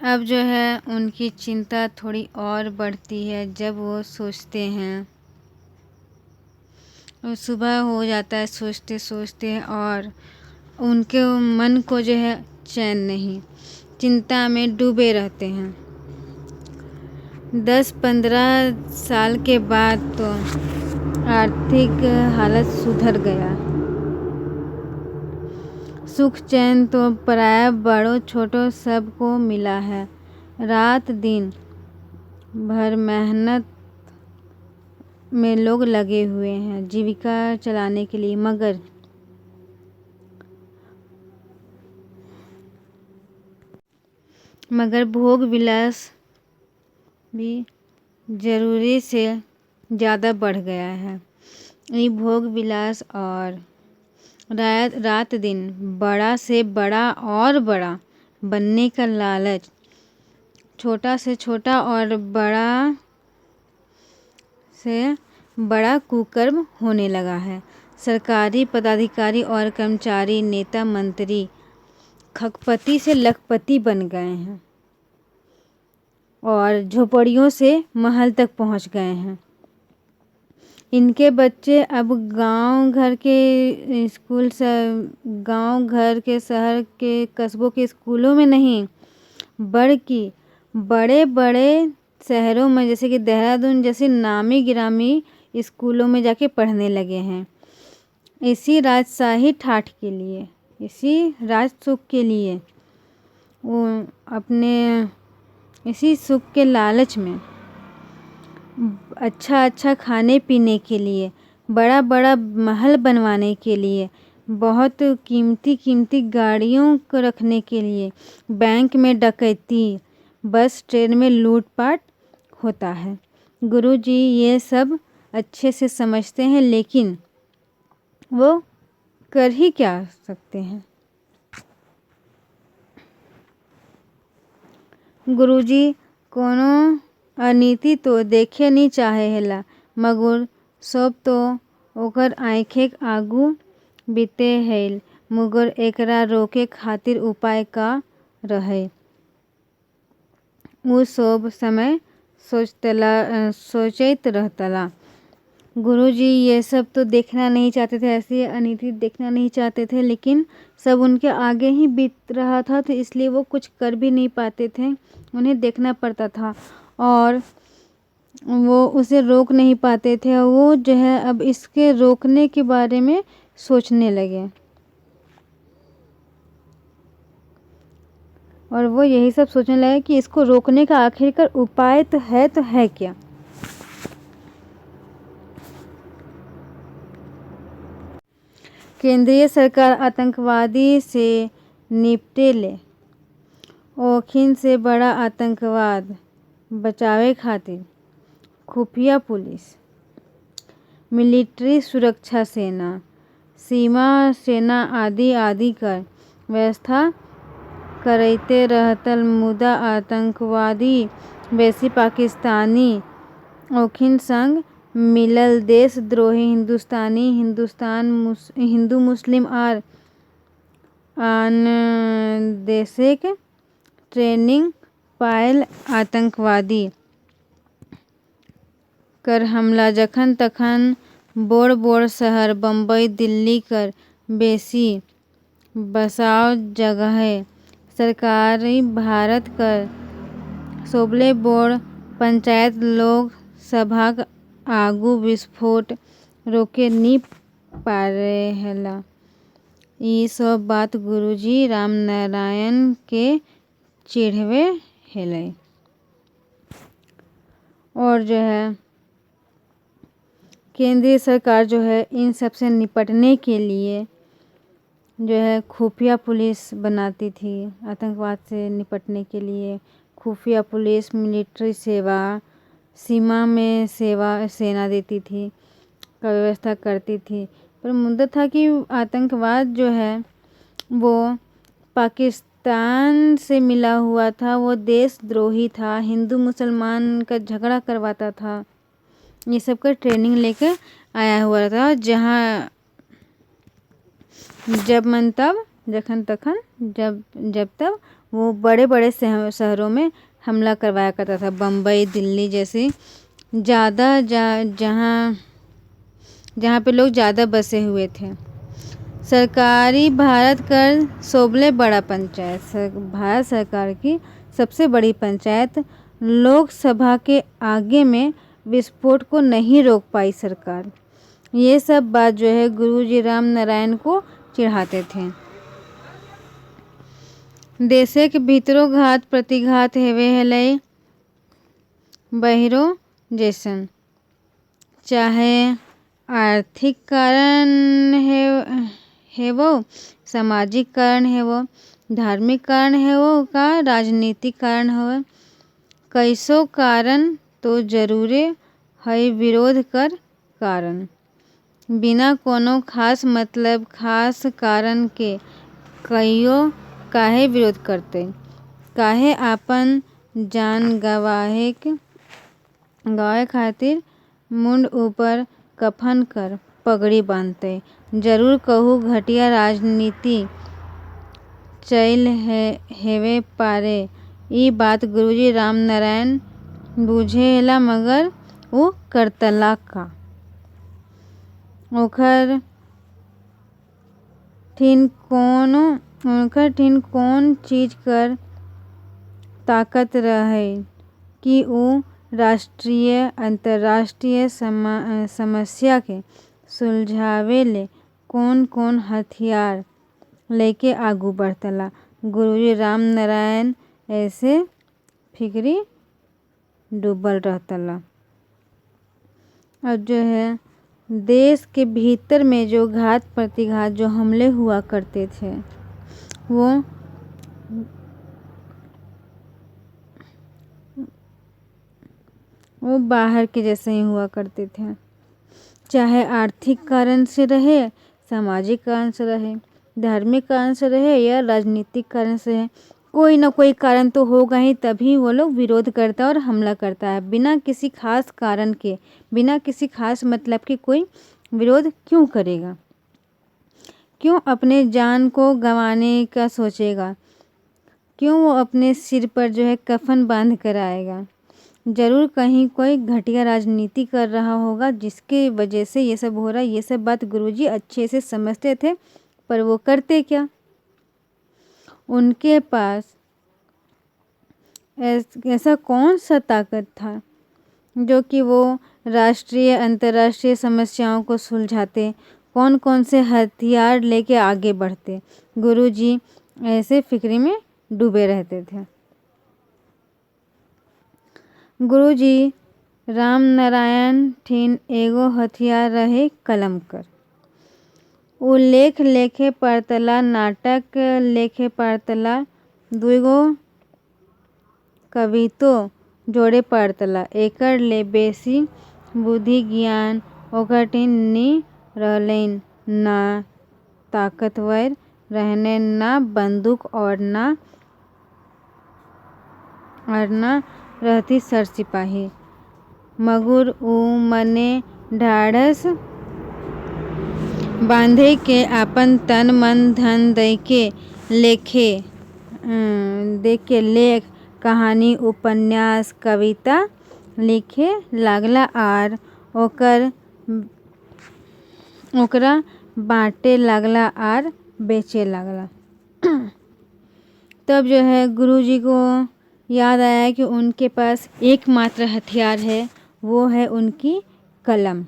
अब जो है उनकी चिंता थोड़ी और बढ़ती है जब वो सोचते हैं और सुबह हो जाता है सोचते सोचते, और उनके मन को जो है चैन नहीं, चिंता में डूबे रहते हैं। 10-15 साल के बाद तो आर्थिक हालत सुधर गया। सुख चैन तो प्राय बड़ों छोटों सबको मिला है। रात दिन भर मेहनत में लोग लगे हुए हैं जीविका चलाने के लिए, मगर भोग विलास भी जरूरी से ज़्यादा बढ़ गया है। ये भोग विलास और रात दिन बड़ा से बड़ा और बड़ा बनने का लालच, छोटा से छोटा और बड़ा से बड़ा कुकर्म होने लगा है। सरकारी पदाधिकारी और कर्मचारी, नेता मंत्री खकपति से लखपति बन गए हैं और झोपड़ियों से महल तक पहुंच गए हैं। इनके बच्चे अब गांव घर के स्कूल से, गांव घर के शहर के कस्बों के स्कूलों में नहीं, बल्कि बड़े बड़े शहरों में जैसे कि देहरादून जैसे नामी गिरामी स्कूलों में जाके पढ़ने लगे हैं। इसी राजशाही ठाठ के लिए, इसी राज सुख के लिए, वो अपने इसी सुख के लालच में, अच्छा अच्छा खाने पीने के लिए, बड़ा बड़ा महल बनवाने के लिए, बहुत कीमती कीमती गाड़ियों को रखने के लिए, बैंक में डकैती, बस ट्रेन में लूटपाट होता है। गुरुजी ये सब अच्छे से समझते हैं, लेकिन वो कर ही क्या सकते हैं। गुरुजी कोनो अनीति तो देखे नहीं चाहे हेला, मगर सब तो ओकर आँखें आगू बीते हैल, मगर एकरा रोके खातिर उपाय का रहे। वो सब समय सोचते रहतला। गुरुजी ये सब तो देखना नहीं चाहते थे, ऐसी अनीति देखना नहीं चाहते थे, लेकिन सब उनके आगे ही बीत रहा था, तो इसलिए वो कुछ कर भी नहीं पाते थे, उन्हें देखना पड़ता था और वो उसे रोक नहीं पाते थे। वो जो है अब इसके रोकने के बारे में सोचने लगे, और वो यही सब सोचने लगे कि इसको रोकने का आखिरकार उपाय तो है क्या। केंद्रीय सरकार आतंकवादी से निपटे ले, ओखिन से बड़ा आतंकवाद बचावे खातिर खुफिया पुलिस, मिलिट्री, सुरक्षा सेना, सीमा सेना आदि कर व्यवस्था करते रहतल। मुदा आतंकवादी बेसी पाकिस्तानी ओखिन संग मिलल देशद्रोही हिंदू मुस्लिम आर आन देशक ट्रेनिंग पायल आतंकवादी कर हमला जखन तखन बोड़ शहर बम्बई दिल्ली कर बेसी बसाव जगह सरकारी भारत कर सोबले बोड़ पंचायत लोग सभाक आगू विस्फोट रोके नी पारेला। ई सब बात गुरुजी रामनारायण के चिढ़वे हेले, और जो है केंद्रीय सरकार जो है इन सब से निपटने के लिए जो है खुफिया पुलिस बनाती थी। आतंकवाद से निपटने के लिए खुफिया पुलिस, मिलिट्री सेवा, सीमा में सेना देती थी, का व्यवस्था करती थी। पर मुद्दा था कि आतंकवाद जो है वो पाकिस्तान से मिला हुआ था, वो देशद्रोही था, हिंदू मुसलमान का झगड़ा करवाता था, ये सब का ट्रेनिंग लेकर आया हुआ था, जहाँ जब मन तब जखन तखन जब तब वो बड़े बड़े शहरों में हमला करवाया करता था। बम्बई दिल्ली जैसे ज़्यादा जहाँ जहाँ पे लोग ज़्यादा बसे हुए थे। सरकारी भारत कर सोबले बड़ा पंचायत, भारत सरकार की सबसे बड़ी पंचायत लोकसभा के आगे में विस्फोट को नहीं रोक पाई सरकार। ये सब बात जो है गुरुजी राम नारायण को चिढ़ाते थे। देशे के भीतरो घात प्रतिघात हेवे हलै बहिरो जैसन, चाहे आर्थिक कारण हेवो, सामाजिक कारण हेवो, धार्मिक कारण हेवो का राजनीतिक कारण हो, कैसो कारण तो जरूरे है विरोध कर कारण। बिना कोनो खास मतलब खास कारण के कहियो काहे विरोध करते, काहे आपन जान गवाए खातिर मुंड ऊपर कफन कर पगड़ी बांधते। जरूर कहू घटिया राजनीति चैल हेवे पारे। ई बात गुरुजी राम नारायण बुझेला मगर वो करतला का। ओकर ठिन कौन चीज कर ताकत रहे कि ऊ राष्ट्रीय अंतर्राष्ट्रीय समस्या के सुलझावे ले कौन हथियार लेके आगू बढ़तला। गुरुजी राम नारायण ऐसे फिक्री डूबल रहतला। अब जो है देश के भीतर में जो घात प्रतिघात जो हमले हुआ करते थे वो बाहर के जैसे ही हुआ करते थे, चाहे आर्थिक कारण से रहे, सामाजिक कारण से रहे, धार्मिक कारण से रहे या राजनीतिक कारण से रहे, कोई ना कोई कारण तो होगा ही, तभी वो लोग विरोध करता है और हमला करता है। बिना किसी खास कारण के, बिना किसी खास मतलब के कोई विरोध क्यों करेगा, क्यों अपने जान को गंवाने का सोचेगा, क्यों वो अपने सिर पर जो है कफन बांध कर आएगा। जरूर कहीं कोई घटिया राजनीति कर रहा होगा जिसके वजह से ये सब हो रहा है। ये सब बात गुरुजी अच्छे से समझते थे, पर वो करते क्या, उनके पास ऐसा कौन सा ताकत था जो कि वो राष्ट्रीय अंतर्राष्ट्रीय समस्याओं को सुलझाते, कौन से हथियार लेके आगे बढ़ते। गुरुजी ऐसे फिक्री में डूबे रहते थे। गुरुजी राम नारायण ठिन एगो हथियार रहे कलम कर। उ लेख लेखे पढ़तला, नाटक लेखे पढ़तला, दुगो कवितो जोड़े पढ़तला। एकर ले बेसी बुद्धि ज्ञान ओकर ठिन नी रहलैन, ना ताकतवर रहने, ना बंदूक और ना रहती सर सिपाही। मगर ऊ मने ढाढ़स बांधे के आपन तन मन धन देके लेख कहानी उपन्यास कविता लिखे लागला आर ओकरा बांटे लागला आर बेचे लागला। तब जो है गुरुजी को याद आया कि उनके पास एकमात्र हथियार है, वो है उनकी कलम।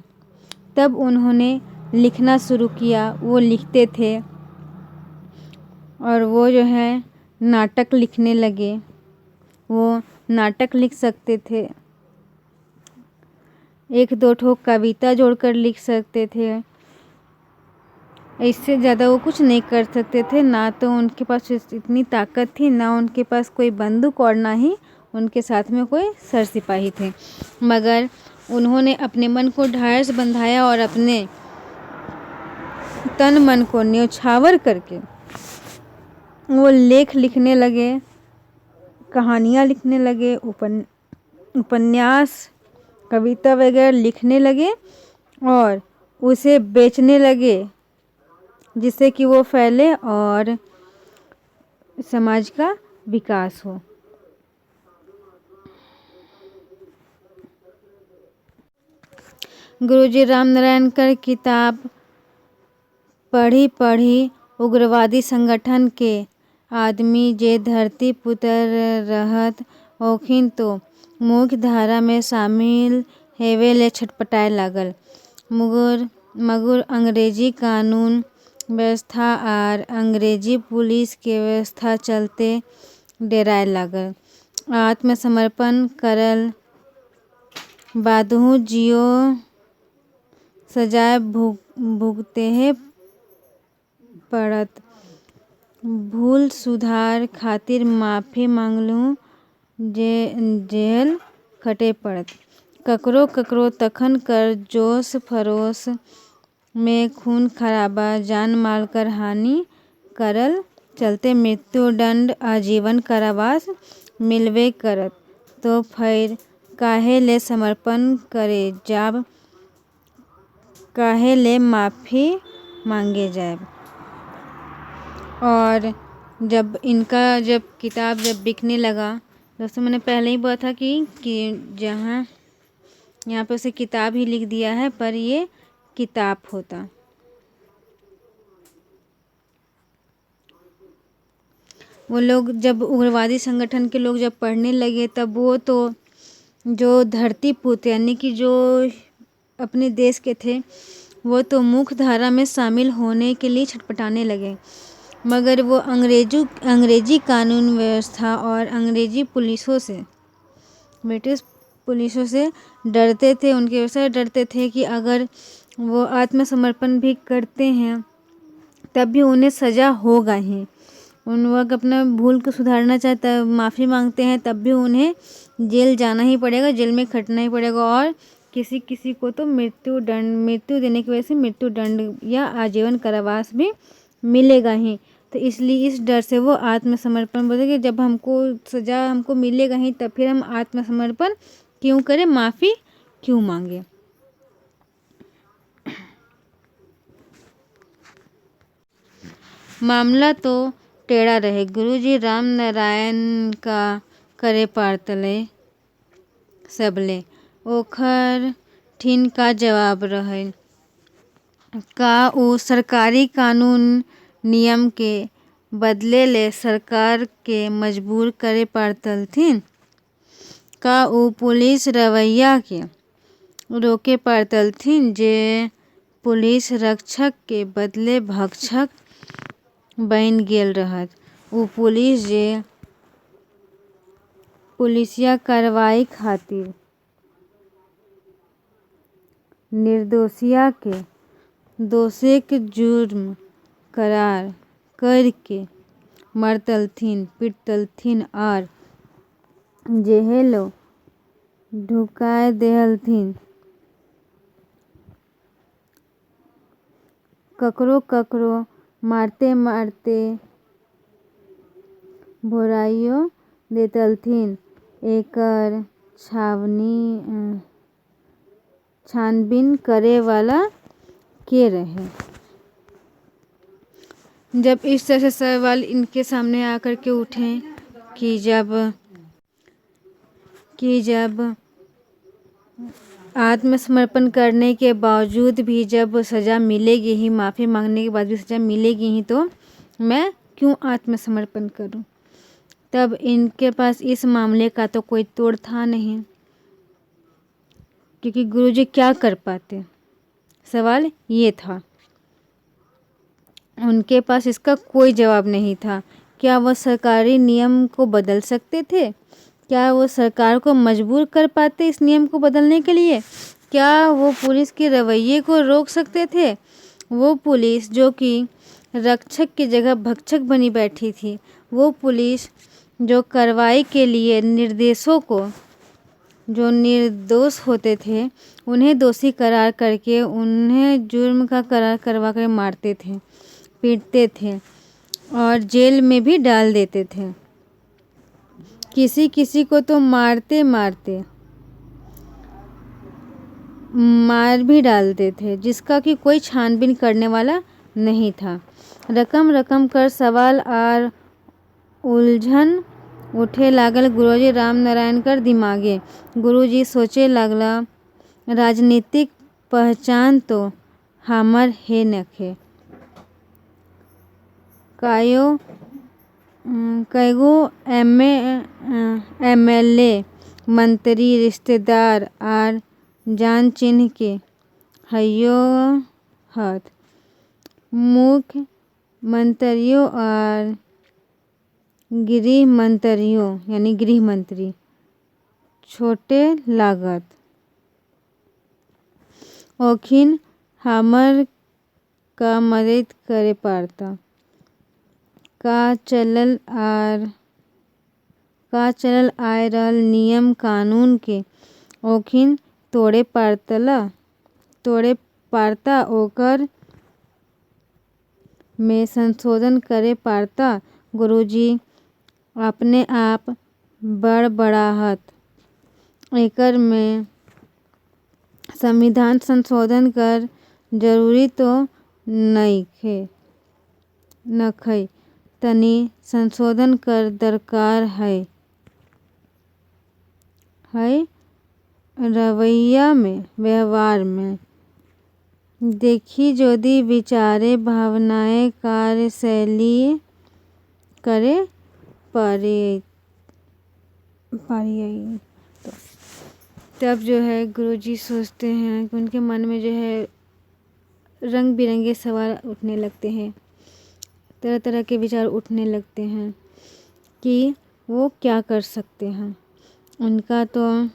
तब उन्होंने लिखना शुरू किया। वो लिखते थे और वो जो है नाटक लिखने लगे। वो नाटक लिख सकते थे, एक दो ठो कविता जोड़कर लिख सकते थे, इससे ज़्यादा वो कुछ नहीं कर सकते थे। ना तो उनके पास इतनी ताकत थी, ना उनके पास कोई बंदूक और ना ही उनके साथ में कोई सर सिपाही थे। मगर उन्होंने अपने मन को ढाढ़स बंधाया और अपने तन मन को न्योछावर करके वो लेख लिखने लगे, कहानियाँ लिखने लगे, उपन्यास कविता वगैरह लिखने लगे और उसे बेचने लगे, जिससे कि वो फैले और समाज का विकास हो। गुरुजी रामनारायण कर किताब पढ़ी उग्रवादी संगठन के आदमी जे धरती पुतर रहत ओखिन तो मुख्य धारा में शामिल हेवे ले छटपटाए लागल। मगर अंग्रेजी कानून व्यवस्था आर अंग्रेजी पुलिस के व्यवस्था चलते डेराए लागल। आत्मसमर्पण करल बादहु जियो सजाए भुगतेहे पड़त। भूल सुधार खातिर माफी मांगलहु जेल खटे पड़त। ककरो तखन कर जोश फरोश में खून खराबा जान माल कर हानि करल चलते मृत्यु दंड आजीवन कारावास मिलबे करत। तो फिर काहे ले समर्पण करे जाब, काहे ले माफ़ी मांगे जाब। और जब किताब बिकने लगा, दोस्तों मैंने पहले ही बोला था कि जहाँ यहाँ पे उसे किताब ही लिख दिया है पर ये किताब होता। वो लोग जब उग्रवादी संगठन के लोग जब पढ़ने लगे तब वो तो जो धरती पुत्र यानी कि जो अपने देश के थे वो तो मुख्य धारा में शामिल होने के लिए छटपटाने लगे। मगर वो अंग्रेजी कानून व्यवस्था और अंग्रेजी पुलिसों से, ब्रिटिश पुलिसों से डरते थे। उनके व्यवस्था डरते थे कि अगर वो आत्मसमर्पण भी करते हैं तब भी उन्हें सज़ा होगा ही। उन लोग अपना भूल को सुधारना चाहते हैं, माफ़ी मांगते हैं तब भी उन्हें जेल जाना ही पड़ेगा, जेल में खटना ही पड़ेगा। और किसी को तो मृत्यु देने की वजह से मृत्यु दंड या आजीवन कारावास भी मिलेगा ही। तो इसलिए इस डर से वो आत्मसमर्पण बोलते कि जब सज़ा हमको मिलेगा ही तब फिर हम आत्मसमर्पण क्यों करें, माफ़ी क्यों मांगे। मामला तो टेढ़ा रहे। गुरुजी रामनारायण का करे पारतले सबले ओखर ठीन का जवाब रहे। का उ सरकारी कानून नियम के बदले ले सरकार के मजबूर करे पारतलथिन? का उ पुलिस रवैया के रोके पारतलथिन जे पुलिस रक्षक के बदले भक्षक बन गेल रहत? उ पुलिस जे पुलिसिया कार्रवाई खातिर निर्दोषिया के दोषी के जुर्म करार करके मारतलथिन, पीटतलथिन आर जेहेलो ढुकाए देहलथिन। ककरो मारते भोराइयो देतलथिन। एकर छानबीन करे वाला के रहे? जब इस तरह से सवाल इनके सामने आकर के उठे कि जब आत्मसमर्पण करने के बावजूद भी जब सज़ा मिलेगी ही, माफ़ी मांगने के बाद भी सज़ा मिलेगी ही, तो मैं क्यों आत्मसमर्पण करूं? तब इनके पास इस मामले का तो कोई तोड़ था नहीं, क्योंकि गुरुजी क्या कर पाते, सवाल ये था। उनके पास इसका कोई जवाब नहीं था। क्या वह सरकारी नियम को बदल सकते थे? क्या वो सरकार को मजबूर कर पाते इस नियम को बदलने के लिए? क्या वो पुलिस के रवैये को रोक सकते थे? वो पुलिस जो कि रक्षक की जगह भक्षक बनी बैठी थी, वो पुलिस जो कार्रवाई के लिए निर्देशों को, जो निर्दोष होते थे उन्हें दोषी करार करके उन्हें जुर्म का करार करवा कर मारते थे, पीटते थे और जेल में भी डाल देते थे। किसी को तो मार भी डालते थे, जिसका कि कोई छानबीन करने वाला नहीं था। रकम कर सवाल और उलझन उठे लागल गुरुजी रामनारायण कर दिमागे। गुरुजी सोचे लागला, राजनीतिक पहचान तो हमर हे नखे। कईगो एमएलए मंत्री रिश्तेदार आर जान चिन्ह के हइयो हत। मुख्य मंत्रियों और गृह मंत्रियों यानी गृह मंत्री छोटे लागत। ओखिन हमर का मदद करे पड़ता। का चलल आए रहल नियम कानून के ओखिन तोड़े पड़ता। ओकर में संशोधन करे पड़ता। गुरुजी अपने आप बड़बड़ाहत। एकर में संविधान संशोधन कर जरूरी तो नखई तनी संशोधन कर दरकार है रवैया में व्यवहार में। देखी जोदी विचारे भावनाएं कार्यशैली करे पारियई तो तब जो है गुरुजी सोचते हैं कि उनके मन में जो है रंग बिरंगे सवाल उठने लगते हैं। तरह तरह के विचार उठने लगते हैं कि वो क्या कर सकते हैं। उनका तो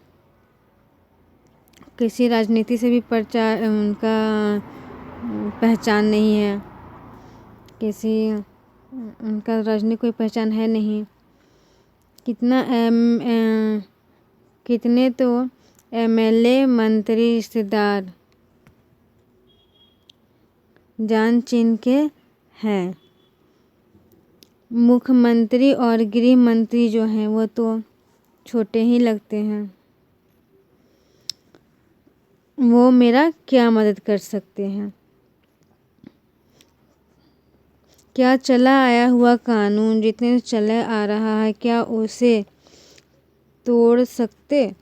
किसी राजनीति से भी उनका पहचान नहीं है। उनका राजनीति कोई पहचान है नहीं। कितने तो एमएलए मंत्री रिश्तेदार जान चिन्ह के हैं। मुख्यमंत्री और गृह मंत्री जो हैं वो तो छोटे ही लगते हैं। वो मेरा क्या मदद कर सकते हैं। क्या चला आया हुआ कानून जितने चला आ रहा है क्या उसे तोड़ सकते,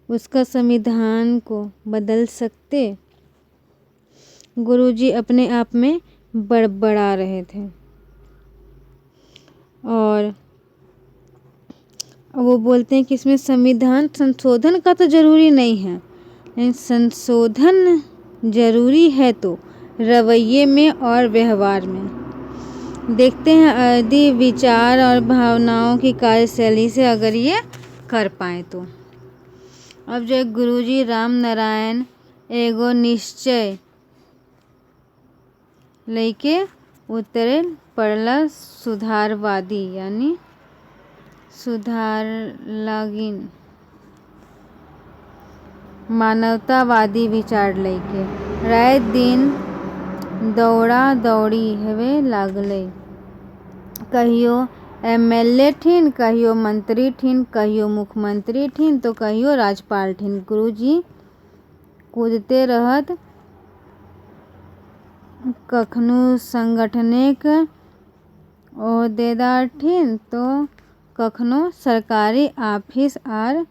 उसका संविधान को बदल सकते। गुरुजी अपने आप में बड़बड़ा रहे थे और वो बोलते हैं कि इसमें संविधान संशोधन का तो जरूरी नहीं है, लेकिन संशोधन जरूरी है तो रवैये में और व्यवहार में। देखते हैं यदि विचार और भावनाओं की कार्यशैली से अगर ये कर पाए तो। अब जो गुरुजी राम नारायण एगो निश्चय लेके उतरे पड़ला सुधारवादी यानी सुधार लागिन मानवतावादी विचार लेके रात दिन दौड़ा दौड़ी हवे लागले। कहियो एमएलए ठीन, कहियो मंत्री ठीन, कहियो मुख्यमंत्री ठीन तो कहियो राज्यपाल ठीन। गुरुजी कूदते रहत। कखनो संगठनिक ओहदेदार ठीन तो कखनो सरकारी ऑफिस आर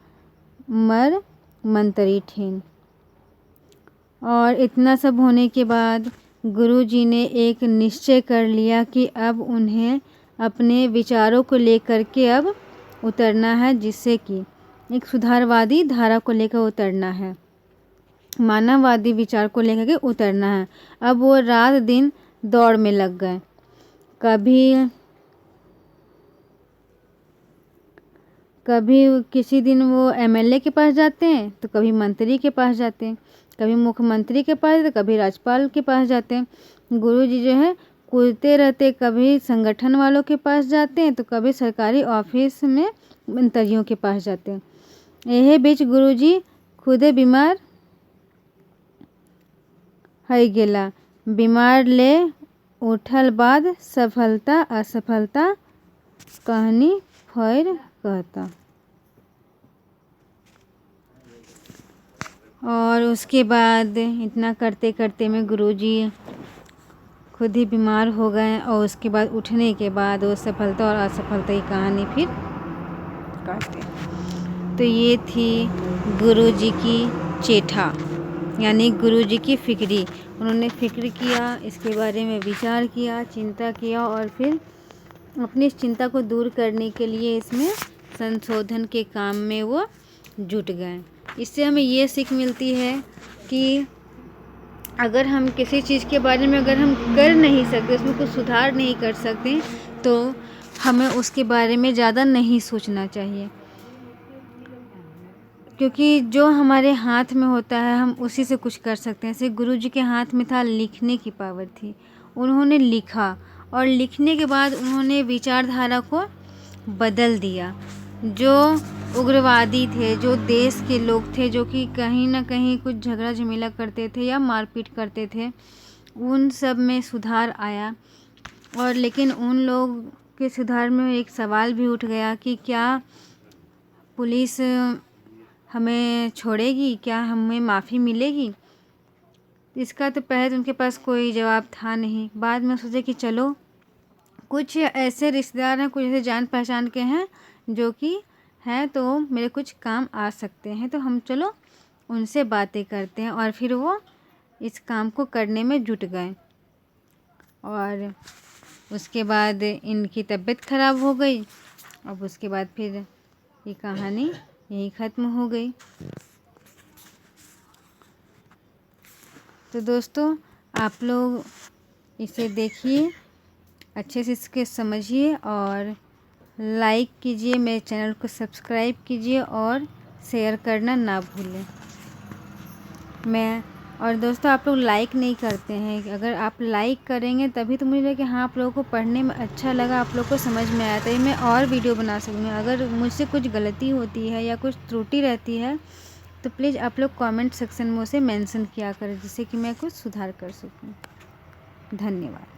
मर मंत्री ठीन। और इतना सब होने के बाद गुरुजी ने एक निश्चय कर लिया कि अब उन्हें अपने विचारों को लेकर के अब उतरना है, जिससे कि एक सुधारवादी धारा को लेकर उतरना है, मानववादी विचार को लेकर के उतरना है। अब वो रात दिन दौड़ में लग गए। कभी किसी दिन वो एमएलए के पास जाते हैं तो कभी मंत्री के पास जाते हैं, कभी मुख्यमंत्री के पास तो कभी राज्यपाल के पास जाते हैं। गुरुजी जो है कूदते रहते, कभी संगठन वालों के पास जाते हैं तो कभी सरकारी ऑफिस में मंत्रियों के पास जाते हैं। यही बीच गुरुजी खुदे बीमार है गेला। बीमार ले उठल बाद सफलता असफलता कहानी फिर कहता। और उसके बाद इतना करते करते में गुरुजी खुद ही बीमार हो गए और उसके बाद उठने के बाद वो सफलता और असफलता की कहानी फिर कहते। तो ये थी गुरुजी की चेठा। यानी गुरुजी की फिक्री। उन्होंने फिक्र किया, इसके बारे में विचार किया, चिंता किया और फिर अपनी इस चिंता को दूर करने के लिए इसमें संशोधन के काम में वो जुट गए। इससे हमें ये सीख मिलती है कि अगर हम किसी चीज़ के बारे में अगर हम कर नहीं सकते, उसमें कुछ सुधार नहीं कर सकते, तो हमें उसके बारे में ज़्यादा नहीं सोचना चाहिए, क्योंकि जो हमारे हाथ में होता है हम उसी से कुछ कर सकते हैं। जैसे गुरुजी के हाथ में था, लिखने की पावर थी, उन्होंने लिखा और लिखने के बाद उन्होंने विचारधारा को बदल दिया। जो उग्रवादी थे, जो देश के लोग थे, जो कि कहीं ना कहीं कुछ झगड़ा झमेला करते थे या मारपीट करते थे, उन सब में सुधार आया। और लेकिन उन लोग के सुधार में एक सवाल भी उठ गया कि क्या पुलिस हमें छोड़ेगी, क्या हमें माफ़ी मिलेगी? इसका तो पहले तो उनके पास कोई जवाब था नहीं। बाद में सोचे कि चलो कुछ ऐसे रिश्तेदार हैं, कुछ ऐसे जान पहचान के हैं जो कि हैं तो मेरे कुछ काम आ सकते हैं, तो हम चलो उनसे बातें करते हैं। और फिर वो इस काम को करने में जुट गए और उसके बाद इनकी तबीयत ख़राब हो गई। अब उसके बाद फिर ये कहानी यही ख़त्म हो गई। तो दोस्तों, आप लोग इसे देखिए, अच्छे से इसके समझिए और लाइक कीजिए, मेरे चैनल को सब्सक्राइब कीजिए और शेयर करना ना भूलें। और दोस्तों, आप लोग लाइक नहीं करते हैं। अगर आप लाइक करेंगे तभी तो मुझे लगा कि हाँ, आप लोगों को पढ़ने में अच्छा लगा, आप लोग को समझ में आया, तभी मैं और वीडियो बना सकूँगी। अगर मुझसे कुछ गलती होती है या कुछ त्रुटि रहती है तो प्लीज़ आप लोग कमेंट सेक्शन में उसे मेंशन किया करें, जिससे कि मैं कुछ सुधार कर सकूँ। धन्यवाद।